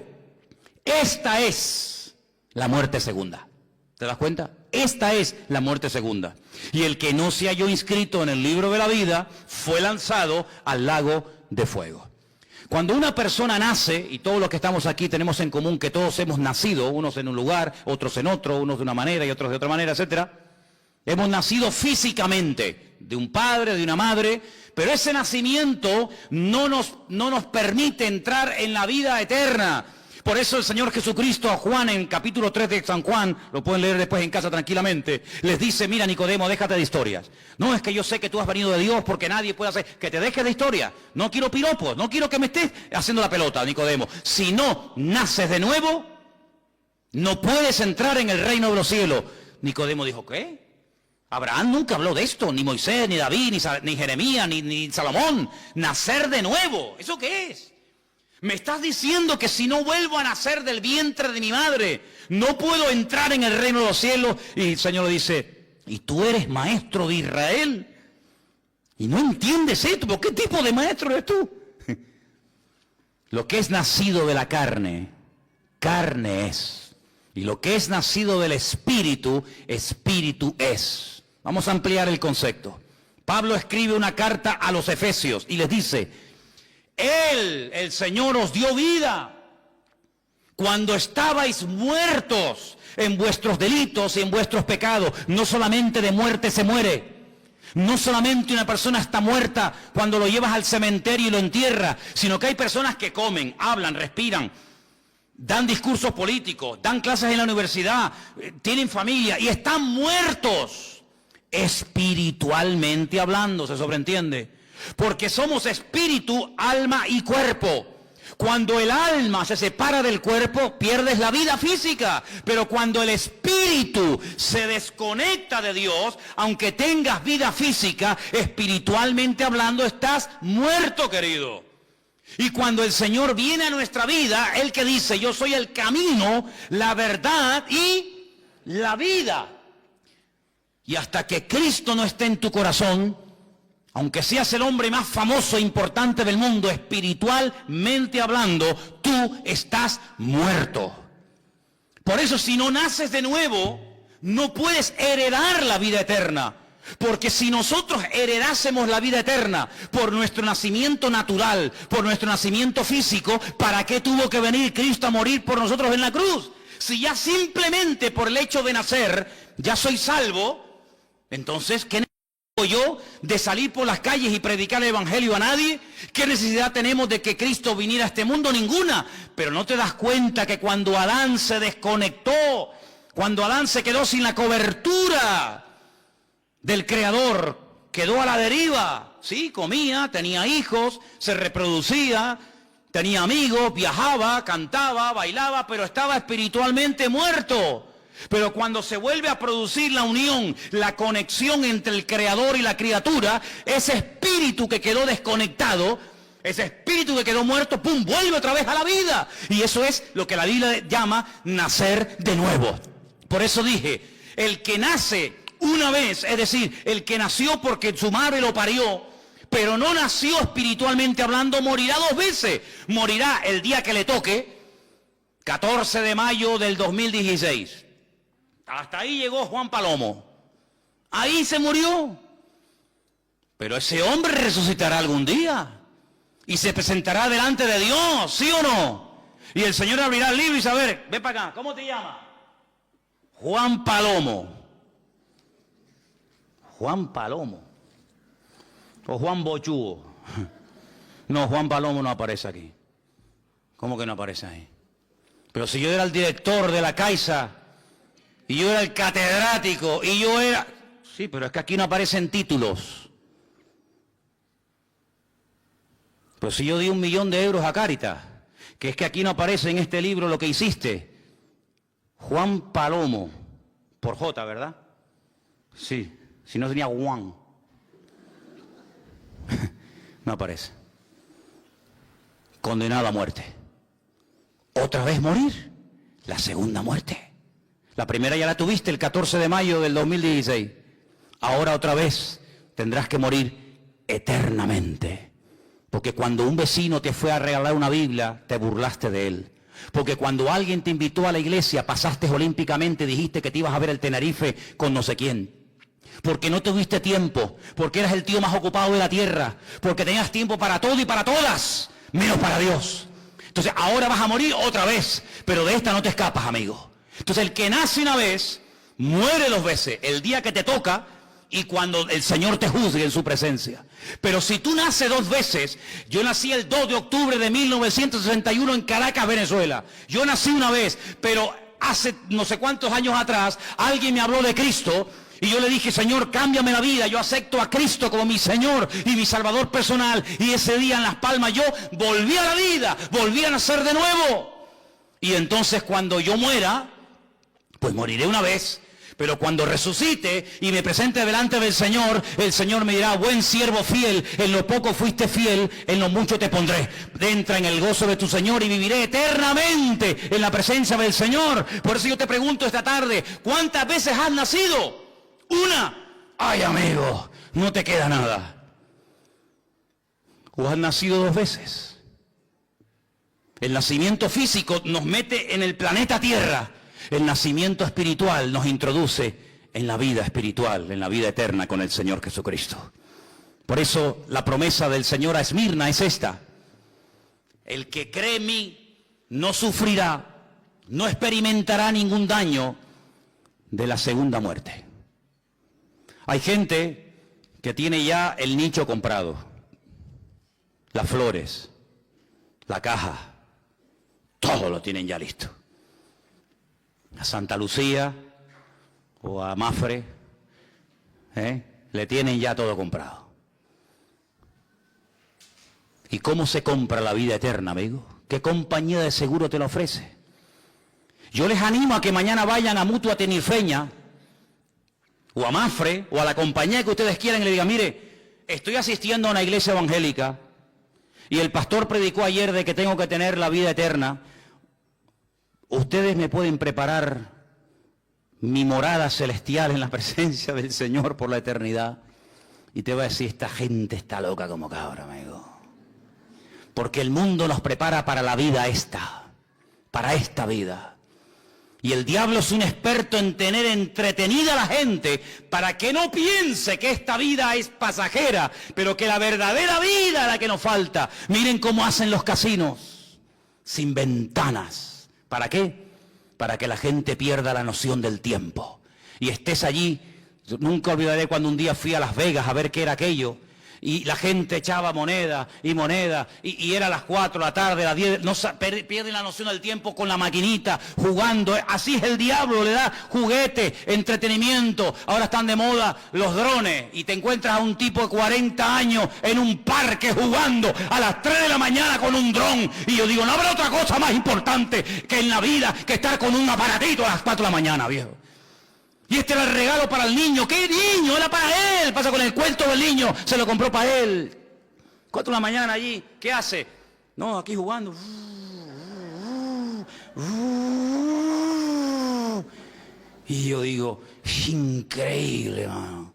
Esta es la muerte segunda. ¿Te das cuenta? Esta es la muerte segunda. Y el que no se halló inscrito en el libro de la vida fue lanzado al lago de fuego. Cuando una persona nace, y todos los que estamos aquí tenemos en común que todos hemos nacido, unos en un lugar, otros en otro, unos de una manera y otros de otra manera, etcétera. Hemos nacido físicamente, de un padre, de una madre, pero ese nacimiento no nos permite entrar en la vida eterna. Por eso el Señor Jesucristo a Juan en capítulo 3 de San Juan, lo pueden leer después en casa tranquilamente, les dice, mira Nicodemo, déjate de historias. No, es que yo sé que tú has venido de Dios porque nadie puede hacer, que te dejes de historia. No quiero piropos, no quiero que me estés haciendo la pelota, Nicodemo. Si no naces de nuevo, no puedes entrar en el reino de los cielos. Nicodemo dijo, ¿qué? Abraham nunca habló de esto, ni Moisés, ni David, ni Jeremías, ni Salomón. Nacer de nuevo, ¿eso qué es? Me estás diciendo que si no vuelvo a nacer del vientre de mi madre, no puedo entrar en el reino de los cielos. Y el Señor le dice, ¿y tú eres maestro de Israel? ¿Y no entiendes esto? ¿Por qué tipo de maestro eres tú? Lo que es nacido de la carne, carne es. Y lo que es nacido del espíritu, espíritu es. Vamos a ampliar el concepto. Pablo escribe una carta a los Efesios y les dice, Él, el Señor, os dio vida cuando estabais muertos en vuestros delitos y en vuestros pecados. No solamente de muerte se muere. No solamente una persona está muerta cuando lo llevas al cementerio y lo entierras, sino que hay personas que comen, hablan, respiran, dan discursos políticos, dan clases en la universidad, tienen familia y están muertos espiritualmente hablando, ¿se sobreentiende? Porque somos espíritu, alma y cuerpo. Cuando el alma se separa del cuerpo, pierdes la vida física. Pero cuando el espíritu se desconecta de Dios, aunque tengas vida física, espiritualmente hablando, estás muerto, querido. Y cuando el Señor viene a nuestra vida, Él que dice, yo soy el camino, la verdad y la vida. Y hasta que Cristo no esté en tu corazón, aunque seas el hombre más famoso e importante del mundo, espiritualmente hablando, tú estás muerto. Por eso, si no naces de nuevo, no puedes heredar la vida eterna. Porque si nosotros heredásemos la vida eterna por nuestro nacimiento natural, por nuestro nacimiento físico, ¿para qué tuvo que venir Cristo a morir por nosotros en la cruz? Si ya simplemente por el hecho de nacer, ya soy salvo, entonces, ¿qué yo de salir por las calles y predicar el evangelio a nadie? ¿Qué necesidad tenemos de que Cristo viniera a este mundo? Ninguna. Pero no te das cuenta que cuando Adán se desconectó, cuando Adán se quedó sin la cobertura del Creador, quedó a la deriva. Sí, comía, tenía hijos, se reproducía, tenía amigos, viajaba, cantaba, bailaba, pero estaba espiritualmente muerto. Pero cuando se vuelve a producir la unión, la conexión entre el Creador y la criatura, ese espíritu que quedó desconectado, ese espíritu que quedó muerto, ¡pum!, vuelve otra vez a la vida. Y eso es lo que la Biblia llama nacer de nuevo. Por eso dije, el que nace una vez, es decir, el que nació porque su madre lo parió, pero no nació espiritualmente hablando, morirá 2 veces. Morirá el día que le toque, 14 de mayo del 2016. Hasta ahí llegó Juan Palomo. Ahí se murió. Pero ese hombre resucitará algún día. Y se presentará delante de Dios, ¿sí o no? Y el Señor abrirá el libro y dice, a ver, ven para acá, ¿cómo te llamas? Juan Palomo. Juan Palomo. O Juan Bochugo. No, Juan Palomo no aparece aquí. ¿Cómo que no aparece ahí? Pero si yo era el director de la Caixa, y yo era el catedrático, y yo era... Sí, pero es que aquí no aparecen títulos. Pero si yo di 1 millón de euros a Cáritas, que es que aquí no aparece en este libro lo que hiciste. Juan Palomo, por J, ¿verdad? Sí, si no tenía Juan. No aparece. Condenado a muerte. Otra vez morir. La segunda muerte. La primera ya la tuviste el 14 de mayo del 2016. Ahora otra vez tendrás que morir eternamente. Porque cuando un vecino te fue a regalar una Biblia, te burlaste de él. Porque cuando alguien te invitó a la iglesia, pasaste olímpicamente, dijiste que te ibas a ver el Tenerife con no sé quién. Porque no tuviste tiempo, porque eras el tío más ocupado de la tierra, porque tenías tiempo para todo y para todas, menos para Dios. Entonces ahora vas a morir otra vez, pero de esta no te escapas, amigo. Entonces el que nace una vez, muere 2 veces, el día que te toca y cuando el Señor te juzgue en su presencia. Pero si tú naces 2 veces, yo nací el 2 de octubre de 1961 en Caracas, Venezuela. Yo nací una vez, pero hace no sé cuántos años atrás, alguien me habló de Cristo y yo le dije, Señor, cámbiame la vida, yo acepto a Cristo como mi Señor y mi Salvador personal. Y ese día en Las Palmas yo volví a la vida, volví a nacer de nuevo. Y entonces cuando yo muera, pues moriré una vez, pero cuando resucite y me presente delante del Señor, el Señor me dirá, buen siervo fiel, en lo poco fuiste fiel, en lo mucho te pondré. Entra en el gozo de tu Señor y viviré eternamente en la presencia del Señor. Por eso yo te pregunto esta tarde, ¿cuántas veces has nacido? 1. Ay, amigo, no te queda nada. ¿O has nacido 2 veces? El nacimiento físico nos mete en el planeta Tierra. El nacimiento espiritual nos introduce en la vida espiritual, en la vida eterna con el Señor Jesucristo. Por eso la promesa del Señor a Esmirna es esta. El que cree en mí no sufrirá, no experimentará ningún daño de la segunda muerte. Hay gente que tiene ya el nicho comprado, las flores, la caja, todo lo tienen ya listo. A Santa Lucía o a Mafre, le tienen ya todo comprado. ¿Y cómo se compra la vida eterna, amigo? ¿Qué compañía de seguro te lo ofrece? Yo les animo a que mañana vayan a Mutua Tenifeña, o a Mafre, o a la compañía que ustedes quieran y le digan, mire, estoy asistiendo a una iglesia evangélica y el pastor predicó ayer de que tengo que tener la vida eterna. Ustedes me pueden preparar mi morada celestial en la presencia del Señor por la eternidad. Y te voy a decir, esta gente está loca como cabra, amigo. Porque el mundo nos prepara para la vida esta, para esta vida. Y el diablo es un experto en tener entretenida a la gente para que no piense que esta vida es pasajera, pero que la verdadera vida es la que nos falta. Miren cómo hacen los casinos, sin ventanas. ¿Para qué? Para que la gente pierda la noción del tiempo. Y estés allí, nunca olvidaré cuando un día fui a Las Vegas a ver qué era aquello. Y la gente echaba moneda, y era las 4 de la tarde, las 10, no, pierden la noción del tiempo con la maquinita, jugando. Así es el diablo, le da juguete, entretenimiento. Ahora están de moda los drones, y te encuentras a un tipo de 40 años en un parque jugando a las 3 de la mañana con un dron. Y yo digo, no habrá otra cosa más importante que en la vida que estar con un aparatito a las 4 de la mañana, viejo. Y este era el regalo para el niño. ¿Qué niño? Era para él. Pasa con el cuento del niño. Se lo compró para él. 4 de la mañana allí. ¿Qué hace? No, aquí jugando. Y yo digo, increíble, hermano.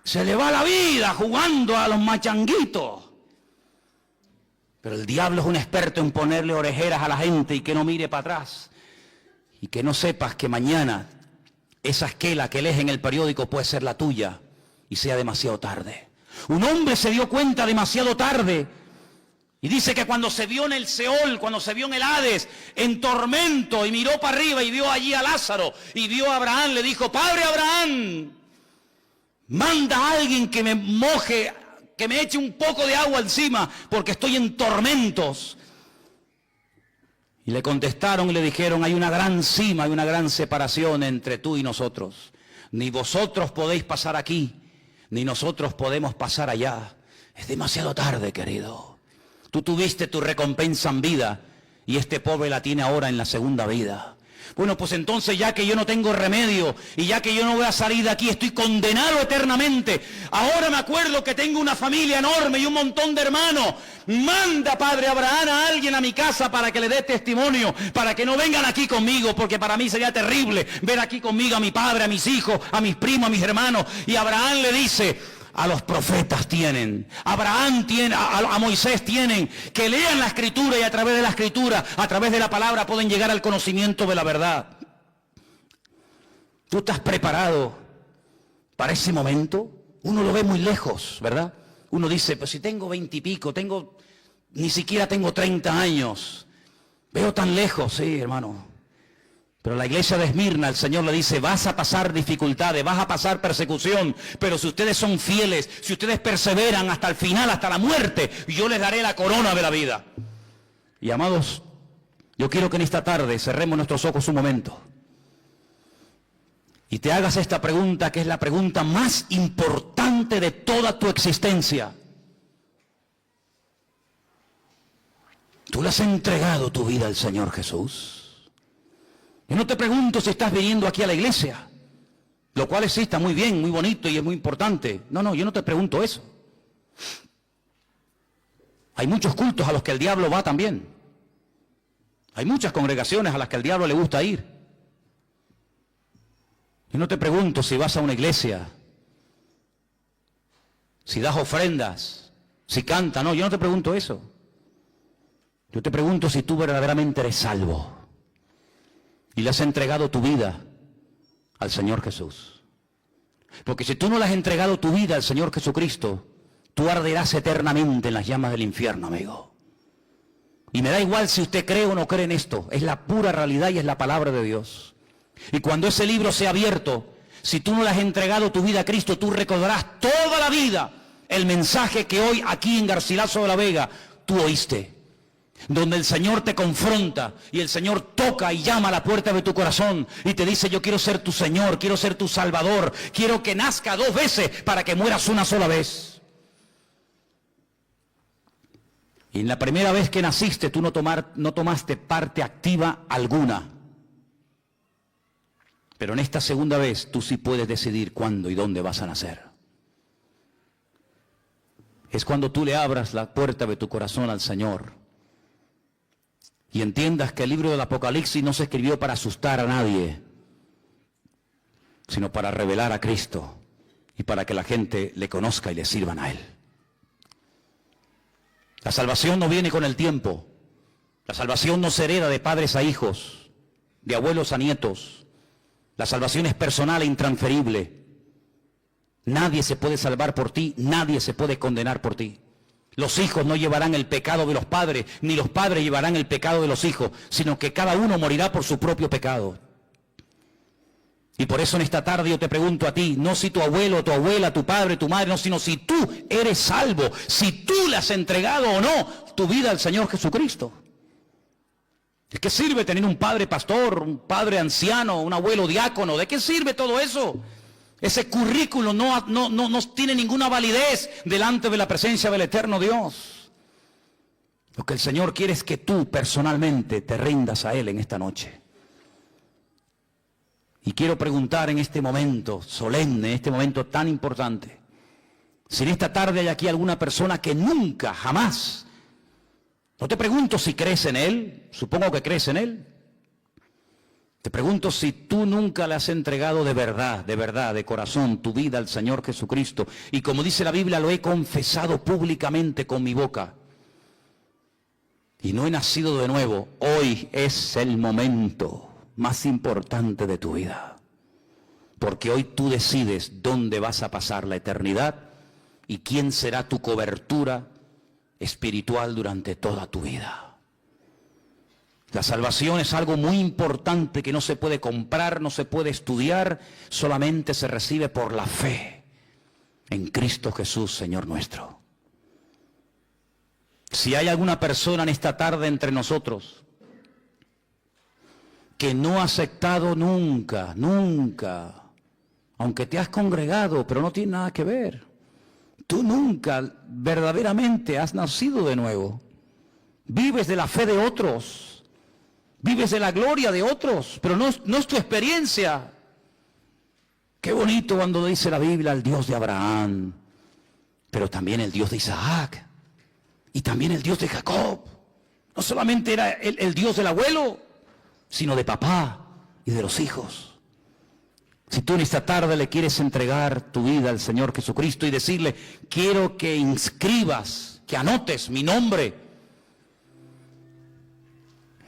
Se le va la vida jugando a los machanguitos. Pero el diablo es un experto en ponerle orejeras a la gente y que no mire para atrás. Y que no sepas que mañana esa esquela que lees en el periódico puede ser la tuya y sea demasiado tarde. Un hombre se dio cuenta demasiado tarde y dice que cuando se vio en el Seol, cuando se vio en el Hades, en tormento, y miró para arriba y vio allí a Lázaro y vio a Abraham, le dijo, Padre Abraham, manda a alguien que me moje, que me eche un poco de agua encima porque estoy en tormentos. Y le contestaron y le dijeron, hay una gran cima, hay una gran separación entre tú y nosotros. Ni vosotros podéis pasar aquí, ni nosotros podemos pasar allá. Es demasiado tarde, querido. Tú tuviste tu recompensa en vida y este pobre la tiene ahora en la segunda vida. Bueno, pues entonces ya que yo no tengo remedio y ya que yo no voy a salir de aquí, estoy condenado eternamente. Ahora me acuerdo que tengo una familia enorme y un montón de hermanos. Manda, Padre Abraham, a alguien a mi casa para que le dé testimonio, para que no vengan aquí conmigo, porque para mí sería terrible ver aquí conmigo a mi padre, a mis hijos, a mis primos, a mis hermanos. Y Abraham le dice, a los profetas tienen, Abraham tiene, a Moisés tienen, que lean la escritura y a través de la escritura, a través de la palabra pueden llegar al conocimiento de la verdad. ¿Tú estás preparado para ese momento? Uno lo ve muy lejos, ¿verdad? Uno dice, pues si tengo 20 y pico, ni siquiera tengo 30 años, veo tan lejos, sí, hermano. Pero la iglesia de Esmirna, el Señor le dice, vas a pasar dificultades, vas a pasar persecución, pero si ustedes son fieles, si ustedes perseveran hasta el final, hasta la muerte, yo les daré la corona de la vida. Y amados, yo quiero que en esta tarde cerremos nuestros ojos un momento y te hagas esta pregunta, que es la pregunta más importante de toda tu existencia. ¿Tú le has entregado tu vida al Señor Jesús? Yo no te pregunto si estás viniendo aquí a la iglesia, lo cual sí está muy bien, muy bonito y es muy importante. No, yo no te pregunto eso. Hay muchos cultos a los que el diablo va también. Hay muchas congregaciones a las que el diablo le gusta ir. Yo no te pregunto si vas a una iglesia, si das ofrendas, si cantas. No, yo no te pregunto eso. Yo te pregunto si tú verdaderamente eres salvo y le has entregado tu vida al Señor Jesús. Porque si tú no le has entregado tu vida al Señor Jesucristo, tú arderás eternamente en las llamas del infierno, amigo. Y me da igual si usted cree o no cree en esto, es la pura realidad y es la palabra de Dios. Y cuando ese libro sea abierto, si tú no le has entregado tu vida a Cristo, tú recordarás toda la vida el mensaje que hoy aquí en Garcilaso de la Vega tú oíste. Donde el Señor te confronta y el Señor toca y llama a la puerta de tu corazón y te dice, yo quiero ser tu Señor, quiero ser tu Salvador, quiero que nazca 2 veces para que mueras una sola vez. Y en la primera vez que naciste tú no tomaste parte activa alguna. Pero en esta segunda vez tú sí puedes decidir cuándo y dónde vas a nacer. Es cuando tú le abras la puerta de tu corazón al Señor y entiendas que el libro del Apocalipsis no se escribió para asustar a nadie, sino para revelar a Cristo y para que la gente le conozca y le sirvan a Él. La salvación no viene con el tiempo. La salvación no se hereda de padres a hijos, de abuelos a nietos. La salvación es personal e intransferible. Nadie se puede salvar por ti, nadie se puede condenar por ti. Los hijos no llevarán el pecado de los padres, ni los padres llevarán el pecado de los hijos, sino que cada uno morirá por su propio pecado. Y por eso en esta tarde yo te pregunto a ti, no si tu abuelo, tu abuela, tu padre, tu madre, no, sino si tú eres salvo, si tú le has entregado o no tu vida al Señor Jesucristo. ¿De qué sirve tener un padre pastor, un padre anciano, un abuelo diácono? ¿De qué sirve todo eso? Ese currículo no tiene ninguna validez delante de la presencia del eterno Dios. Lo que el Señor quiere es que tú personalmente te rindas a Él en esta noche. Y quiero preguntar en este momento solemne, en este momento tan importante, si en esta tarde hay aquí alguna persona que nunca, jamás, no te pregunto si crees en Él, supongo que crees en Él. Te pregunto si tú nunca le has entregado de verdad, de corazón, tu vida al Señor Jesucristo. Y como dice la Biblia, lo he confesado públicamente con mi boca. Y no he nacido de nuevo. Hoy es el momento más importante de tu vida. Porque hoy tú decides dónde vas a pasar la eternidad y quién será tu cobertura espiritual durante toda tu vida. La salvación es algo muy importante que no se puede comprar, no se puede estudiar, solamente se recibe por la fe en Cristo Jesús, Señor nuestro. Si hay alguna persona en esta tarde entre nosotros que no ha aceptado nunca, aunque te has congregado, pero no tiene nada que ver, tú nunca verdaderamente has nacido de nuevo, vives de la fe de otros, vives de la gloria de otros, pero no es tu experiencia. Qué bonito cuando dice la Biblia el Dios de Abraham, pero también el Dios de Isaac, y también el Dios de Jacob. No solamente era el Dios del abuelo, sino de papá y de los hijos. Si tú en esta tarde le quieres entregar tu vida al Señor Jesucristo y decirle, quiero que inscribas, que anotes mi nombre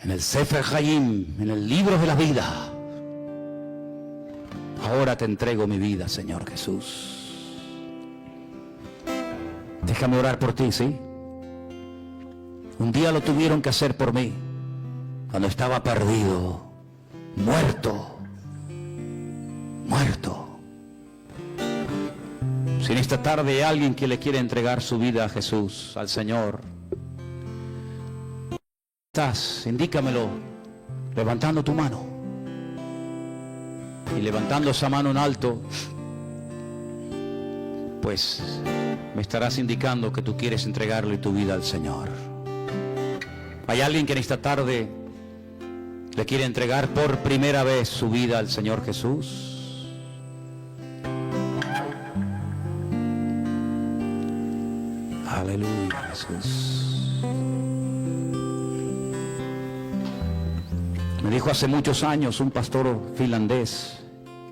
en el Sefer Hayim, en el libro de la vida. Ahora te entrego mi vida, Señor Jesús. Déjame orar por ti, ¿sí? Un día lo tuvieron que hacer por mí, cuando estaba perdido, muerto. Si en esta tarde hay alguien que le quiere entregar su vida a Jesús, al Señor, estás, indícamelo, levantando tu mano. Y levantando esa mano en alto, pues me estarás indicando que tú quieres entregarle tu vida al Señor. ¿Hay alguien que en esta tarde le quiere entregar por primera vez su vida al Señor Jesús? Aleluya, Jesús. Me dijo hace muchos años un pastor finlandés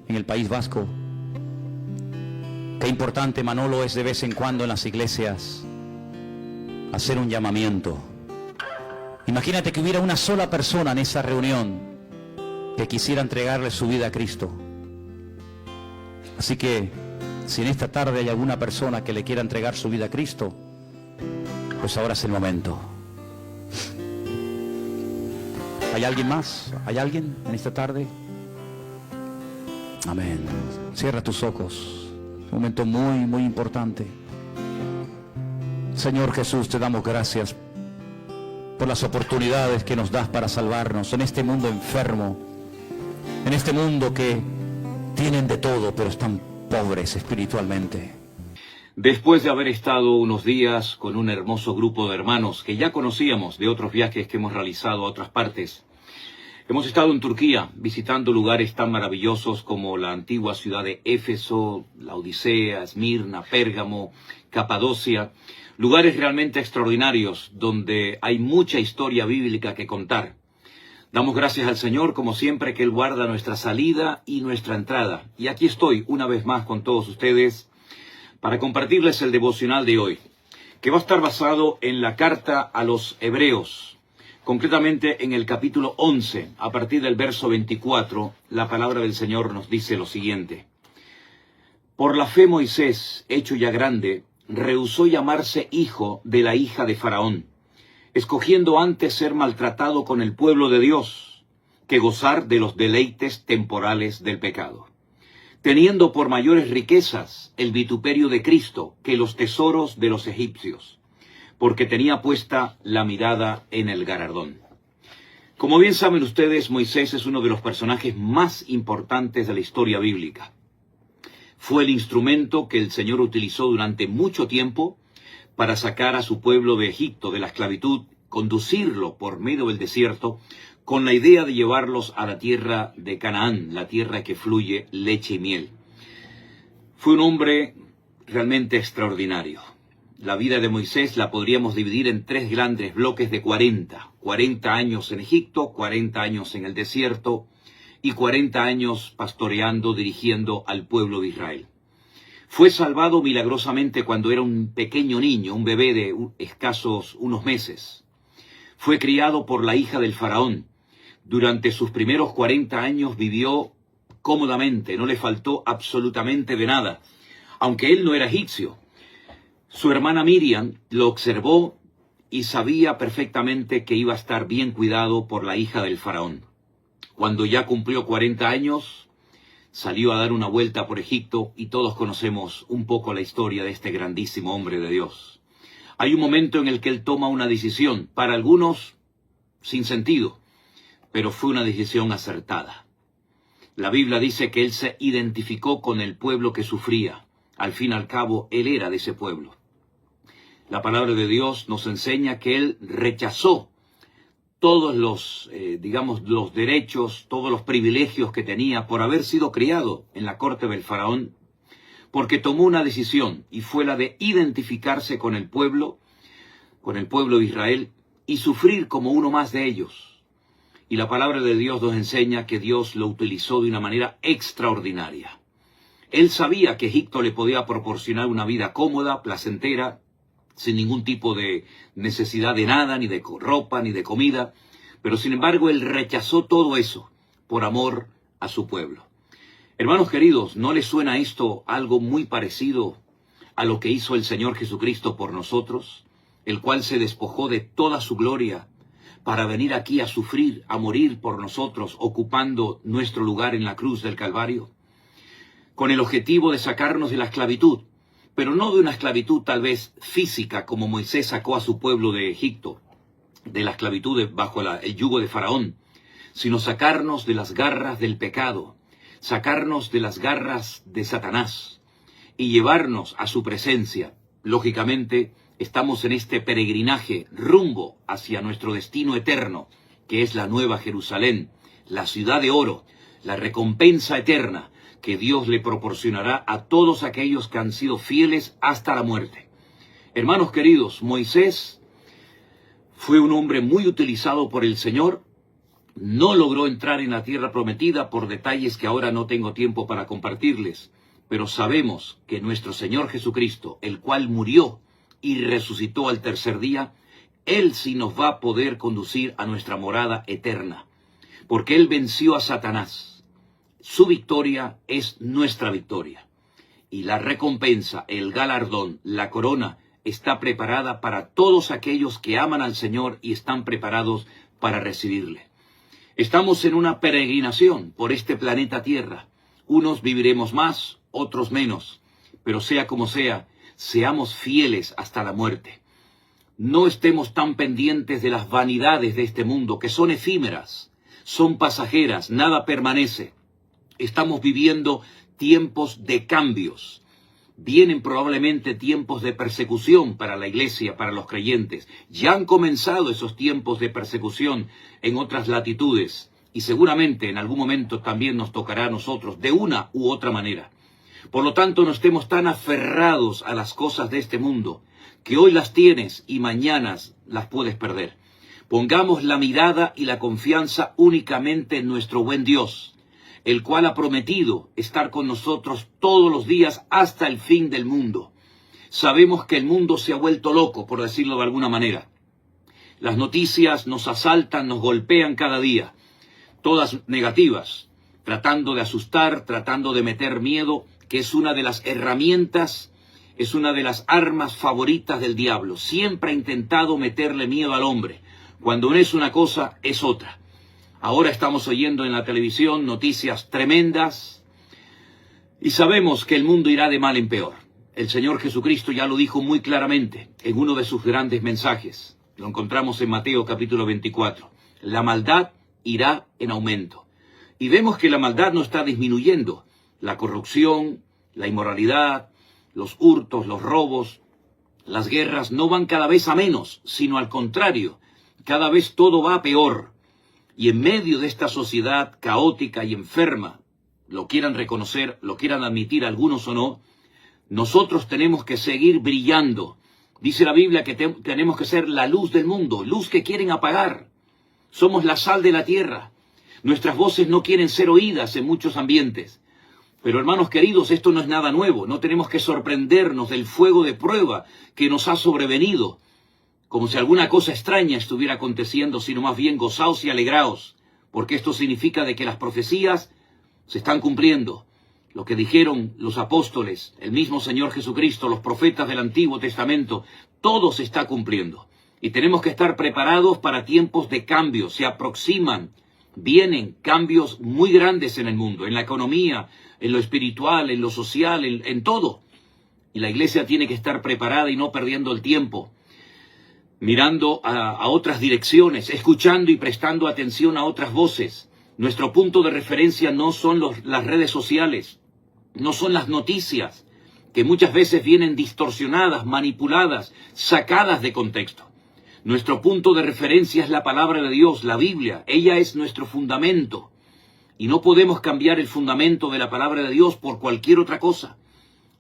en el País Vasco, qué importante, Manolo, es de vez en cuando en las iglesias hacer un llamamiento. Imagínate que hubiera una sola persona en esa reunión que quisiera entregarle su vida a Cristo. Así que, si en esta tarde hay alguna persona que le quiera entregar su vida a Cristo, pues ahora es el momento. ¿Hay alguien más? ¿Hay alguien en esta tarde? Amén. Cierra tus ojos. Un momento muy, muy importante. Señor Jesús, te damos gracias por las oportunidades que nos das para salvarnos en este mundo enfermo, en este mundo que tienen de todo, pero están pobres espiritualmente. Después de haber estado unos días con un hermoso grupo de hermanos que ya conocíamos de otros viajes que hemos realizado a otras partes, hemos estado en Turquía visitando lugares tan maravillosos como la antigua ciudad de Éfeso, la Odisea, Esmirna, Pérgamo, Capadocia, lugares realmente extraordinarios donde hay mucha historia bíblica que contar. Damos gracias al Señor, como siempre, que Él guarda nuestra salida y nuestra entrada. Y aquí estoy una vez más con todos ustedes para compartirles el devocional de hoy, que va a estar basado en la carta a los Hebreos, concretamente en el capítulo 11, a partir del verso 24, la palabra del Señor nos dice lo siguiente. Por la fe Moisés, hecho ya grande, rehusó llamarse hijo de la hija de Faraón, escogiendo antes ser maltratado con el pueblo de Dios, que gozar de los deleites temporales del pecado, teniendo por mayores riquezas el vituperio de Cristo que los tesoros de los egipcios, porque tenía puesta la mirada en el galardón. Como bien saben ustedes, Moisés es uno de los personajes más importantes de la historia bíblica. Fue el instrumento que el Señor utilizó durante mucho tiempo para sacar a su pueblo de Egipto, de la esclavitud, conducirlo por medio del desierto, con la idea de llevarlos a la tierra de Canaán, la tierra que fluye leche y miel. Fue un hombre realmente extraordinario. La vida de Moisés la podríamos dividir en tres grandes bloques de 40. 40 años en Egipto, 40 años en el desierto y 40 años pastoreando, dirigiendo al pueblo de Israel. Fue salvado milagrosamente cuando era un pequeño niño, un bebé de escasos unos meses. Fue criado por la hija del faraón. Durante sus primeros 40 años vivió cómodamente, no le faltó absolutamente de nada, aunque él no era egipcio. Su hermana Miriam lo observó y sabía perfectamente que iba a estar bien cuidado por la hija del faraón. Cuando ya cumplió 40 años, salió a dar una vuelta por Egipto y todos conocemos un poco la historia de este grandísimo hombre de Dios. Hay un momento en el que él toma una decisión, para algunos sin sentido, pero fue una decisión acertada. La Biblia dice que él se identificó con el pueblo que sufría. Al fin y al cabo, él era de ese pueblo. La palabra de Dios nos enseña que él rechazó todos los, los derechos, todos los privilegios que tenía por haber sido criado en la corte del faraón, porque tomó una decisión y fue la de identificarse con el pueblo de Israel y sufrir como uno más de ellos. Y la palabra de Dios nos enseña que Dios lo utilizó de una manera extraordinaria. Él sabía que Egipto le podía proporcionar una vida cómoda, placentera, sin ningún tipo de necesidad de nada, ni de ropa, ni de comida. Pero sin embargo, él rechazó todo eso por amor a su pueblo. Hermanos queridos, ¿no les suena esto algo muy parecido a lo que hizo el Señor Jesucristo por nosotros? El cual se despojó de toda su gloria para venir aquí a sufrir, a morir por nosotros, ocupando nuestro lugar en la cruz del Calvario, con el objetivo de sacarnos de la esclavitud, pero no de una esclavitud tal vez física, como Moisés sacó a su pueblo de Egipto, de la esclavitud bajo el yugo de Faraón, sino sacarnos de las garras del pecado, sacarnos de las garras de Satanás y llevarnos a su presencia. Lógicamente, estamos en este peregrinaje rumbo hacia nuestro destino eterno, que es la Nueva Jerusalén, la ciudad de oro, la recompensa eterna que Dios le proporcionará a todos aquellos que han sido fieles hasta la muerte. Hermanos queridos, Moisés fue un hombre muy utilizado por el Señor. No logró entrar en la tierra prometida por detalles que ahora no tengo tiempo para compartirles, pero sabemos que nuestro Señor Jesucristo, el cual murió y resucitó al tercer día, Él sí nos va a poder conducir a nuestra morada eterna, porque Él venció a Satanás. Su victoria es nuestra victoria. Y la recompensa, el galardón, la corona, está preparada para todos aquellos que aman al Señor y están preparados para recibirle. Estamos en una peregrinación por este planeta Tierra. Unos viviremos más, otros menos, pero sea como sea, seamos fieles hasta la muerte. No estemos tan pendientes de las vanidades de este mundo, que son efímeras, son pasajeras, nada permanece. Estamos viviendo tiempos de cambios. Vienen probablemente tiempos de persecución para la iglesia, para los creyentes. Ya han comenzado esos tiempos de persecución en otras latitudes y seguramente en algún momento también nos tocará a nosotros de una u otra manera. Por lo tanto, no estemos tan aferrados a las cosas de este mundo, que hoy las tienes y mañana las puedes perder. Pongamos la mirada y la confianza únicamente en nuestro buen Dios, el cual ha prometido estar con nosotros todos los días hasta el fin del mundo. Sabemos que el mundo se ha vuelto loco, por decirlo de alguna manera. Las noticias nos asaltan, nos golpean cada día, todas negativas, tratando de asustar, tratando de meter miedo, que es una de las herramientas, es una de las armas favoritas del diablo. Siempre ha intentado meterle miedo al hombre. Cuando no es una cosa, es otra. Ahora estamos oyendo en la televisión noticias tremendas y sabemos que el mundo irá de mal en peor. El Señor Jesucristo ya lo dijo muy claramente en uno de sus grandes mensajes. Lo encontramos en Mateo capítulo 24. La maldad irá en aumento. Y vemos que la maldad no está disminuyendo. La corrupción, la inmoralidad, los hurtos, los robos, las guerras no van cada vez a menos, sino al contrario, cada vez todo va a peor. Y en medio de esta sociedad caótica y enferma, lo quieran reconocer, lo quieran admitir algunos o no, nosotros tenemos que seguir brillando. Dice la Biblia que tenemos que ser la luz del mundo, luz que quieren apagar. Somos la sal de la tierra. Nuestras voces no quieren ser oídas en muchos ambientes. Pero hermanos queridos, esto no es nada nuevo. No tenemos que sorprendernos del fuego de prueba que nos ha sobrevenido, como si alguna cosa extraña estuviera aconteciendo, sino más bien gozaos y alegraos, porque esto significa de que las profecías se están cumpliendo. Lo que dijeron los apóstoles, el mismo Señor Jesucristo, los profetas del Antiguo Testamento, todo se está cumpliendo. Y tenemos que estar preparados para tiempos de cambio. Se aproximan, vienen cambios muy grandes en el mundo, en la economía, en lo espiritual, en lo social, en todo. Y la iglesia tiene que estar preparada y no perdiendo el tiempo, mirando a otras direcciones, escuchando y prestando atención a otras voces. Nuestro punto de referencia no son las redes sociales, no son las noticias, que muchas veces vienen distorsionadas, manipuladas, sacadas de contexto. Nuestro punto de referencia es la palabra de Dios, la Biblia. Ella es nuestro fundamento. Y no podemos cambiar el fundamento de la palabra de Dios por cualquier otra cosa.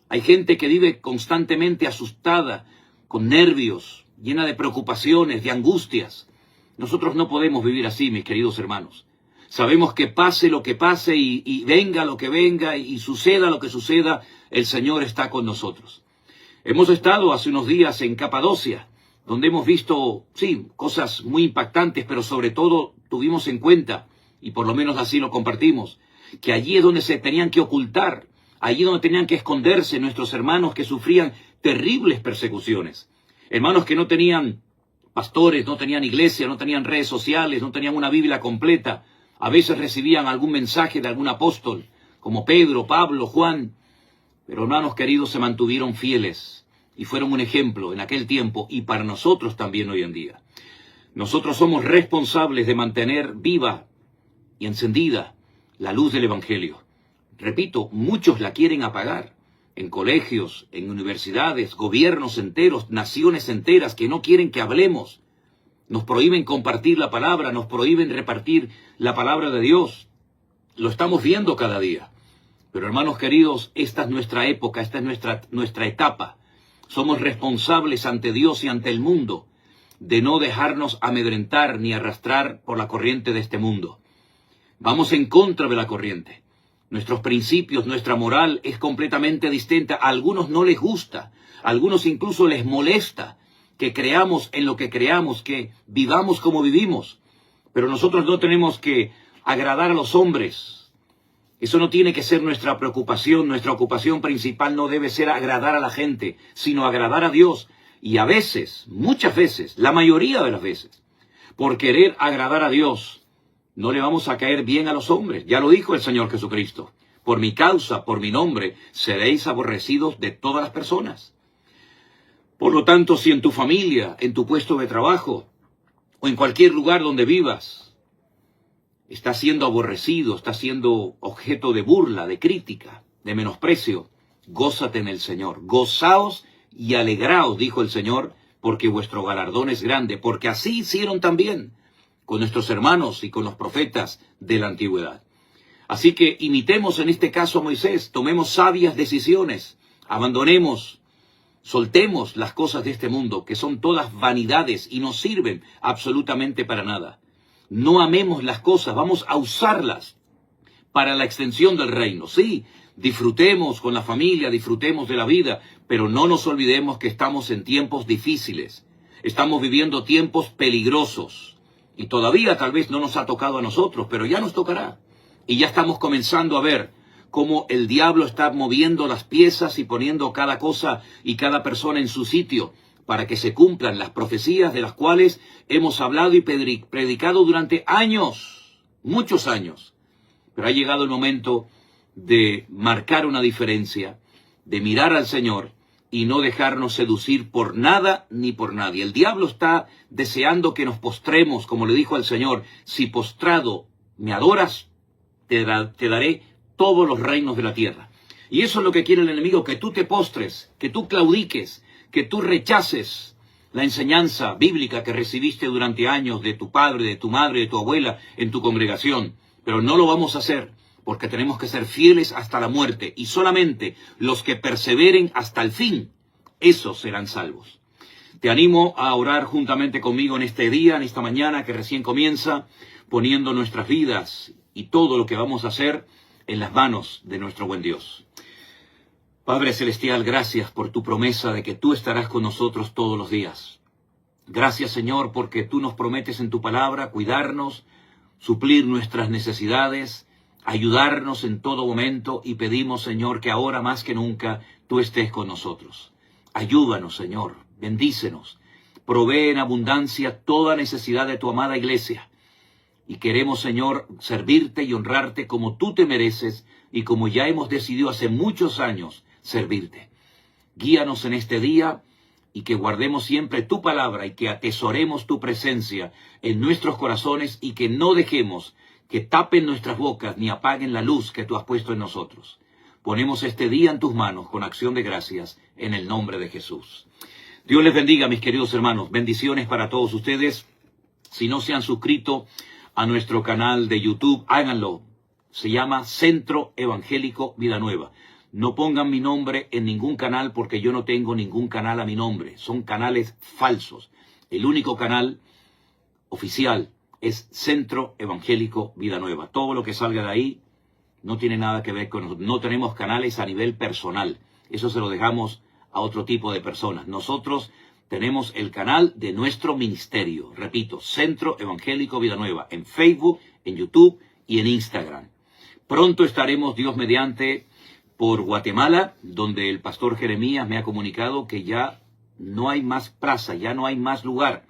Hay gente que vive constantemente asustada, con nervios, llena de preocupaciones, de angustias. Nosotros no podemos vivir así, mis queridos hermanos. Sabemos que pase lo que pase y venga lo que venga y suceda lo que suceda, el Señor está con nosotros. Hemos estado hace unos días en Capadocia, donde hemos visto, sí, cosas muy impactantes, pero sobre todo tuvimos en cuenta, y por lo menos así lo compartimos, que allí es donde se tenían que ocultar, allí donde tenían que esconderse nuestros hermanos que sufrían terribles persecuciones. Hermanos que no tenían pastores, no tenían iglesia, no tenían redes sociales, no tenían una Biblia completa. A veces recibían algún mensaje de algún apóstol, como Pedro, Pablo, Juan. Pero hermanos queridos, se mantuvieron fieles y fueron un ejemplo en aquel tiempo y para nosotros también hoy en día. Nosotros somos responsables de mantener viva y encendida la luz del Evangelio. Repito, muchos la quieren apagar. En colegios, en universidades, gobiernos enteros, naciones enteras que no quieren que hablemos. Nos prohíben compartir la palabra, nos prohíben repartir la palabra de Dios. Lo estamos viendo cada día. Pero hermanos queridos, esta es nuestra época, esta es nuestra etapa. Somos responsables ante Dios y ante el mundo de no dejarnos amedrentar ni arrastrar por la corriente de este mundo. Vamos en contra de la corriente. Nuestros principios, nuestra moral es completamente distinta. A algunos no les gusta, a algunos incluso les molesta que creamos en lo que creamos, que vivamos como vivimos. Pero nosotros no tenemos que agradar a los hombres. Eso no tiene que ser nuestra preocupación. Nuestra ocupación principal no debe ser agradar a la gente, sino agradar a Dios. Y a veces, muchas veces, la mayoría de las veces, por querer agradar a Dios, no le vamos a caer bien a los hombres. Ya lo dijo el Señor Jesucristo. Por mi causa, por mi nombre, seréis aborrecidos de todas las personas. Por lo tanto, si en tu familia, en tu puesto de trabajo, o en cualquier lugar donde vivas, estás siendo aborrecido, estás siendo objeto de burla, de crítica, de menosprecio, Gózate en el Señor. Gozaos y alegraos, dijo el Señor, porque vuestro galardón es grande, porque así hicieron también con nuestros hermanos y con los profetas de la antigüedad. Así que imitemos en este caso a Moisés, tomemos sabias decisiones, abandonemos, soltemos las cosas de este mundo, que son todas vanidades y no sirven absolutamente para nada. No amemos las cosas, vamos a usarlas para la extensión del reino. Sí, disfrutemos con la familia, disfrutemos de la vida, pero no nos olvidemos que estamos en tiempos difíciles. Estamos viviendo tiempos peligrosos. Y todavía tal vez no nos ha tocado a nosotros, pero ya nos tocará. Y ya estamos comenzando a ver cómo el diablo está moviendo las piezas y poniendo cada cosa y cada persona en su sitio para que se cumplan las profecías de las cuales hemos hablado y predicado durante años, muchos años. Pero ha llegado el momento de marcar una diferencia, de mirar al Señor y no dejarnos seducir por nada ni por nadie. El diablo está deseando que nos postremos, como le dijo al Señor, si postrado me adoras, te daré todos los reinos de la tierra. Y eso es lo que quiere el enemigo, que tú te postres, que tú claudiques, que tú rechaces la enseñanza bíblica que recibiste durante años de tu padre, de tu madre, de tu abuela en tu congregación. Pero no lo vamos a hacer, porque tenemos que ser fieles hasta la muerte, y solamente los que perseveren hasta el fin, esos serán salvos. Te animo a orar juntamente conmigo en este día, en esta mañana que recién comienza, poniendo nuestras vidas y todo lo que vamos a hacer en las manos de nuestro buen Dios. Padre Celestial, gracias por tu promesa de que tú estarás con nosotros todos los días. Gracias, Señor, porque tú nos prometes en tu palabra cuidarnos, suplir nuestras necesidades, ayudarnos en todo momento, y pedimos, Señor, que ahora más que nunca tú estés con nosotros. Ayúdanos, Señor, bendícenos, provee en abundancia toda necesidad de tu amada iglesia. Y queremos, Señor, servirte y honrarte como tú te mereces y como ya hemos decidido hace muchos años servirte. Guíanos en este día y que guardemos siempre tu palabra y que atesoremos tu presencia en nuestros corazones y que no dejemos que tapen nuestras bocas ni apaguen la luz que tú has puesto en nosotros. Ponemos este día en tus manos con acción de gracias en el nombre de Jesús. Dios les bendiga, mis queridos hermanos. Bendiciones para todos ustedes. Si no se han suscrito a nuestro canal de YouTube, háganlo. Se llama Centro Evangélico Vida Nueva. No pongan mi nombre en ningún canal porque yo no tengo ningún canal a mi nombre. Son canales falsos. El único canal oficial es Centro Evangélico Vida Nueva. Todo lo que salga de ahí no tiene nada que ver con nosotros. No tenemos canales a nivel personal. Eso se lo dejamos a otro tipo de personas. Nosotros tenemos el canal de nuestro ministerio. Repito, Centro Evangélico Vida Nueva. En Facebook, en YouTube y en Instagram. Pronto estaremos, Dios mediante, por Guatemala, donde el pastor Jeremías me ha comunicado que ya no hay más plaza, ya no hay más lugar.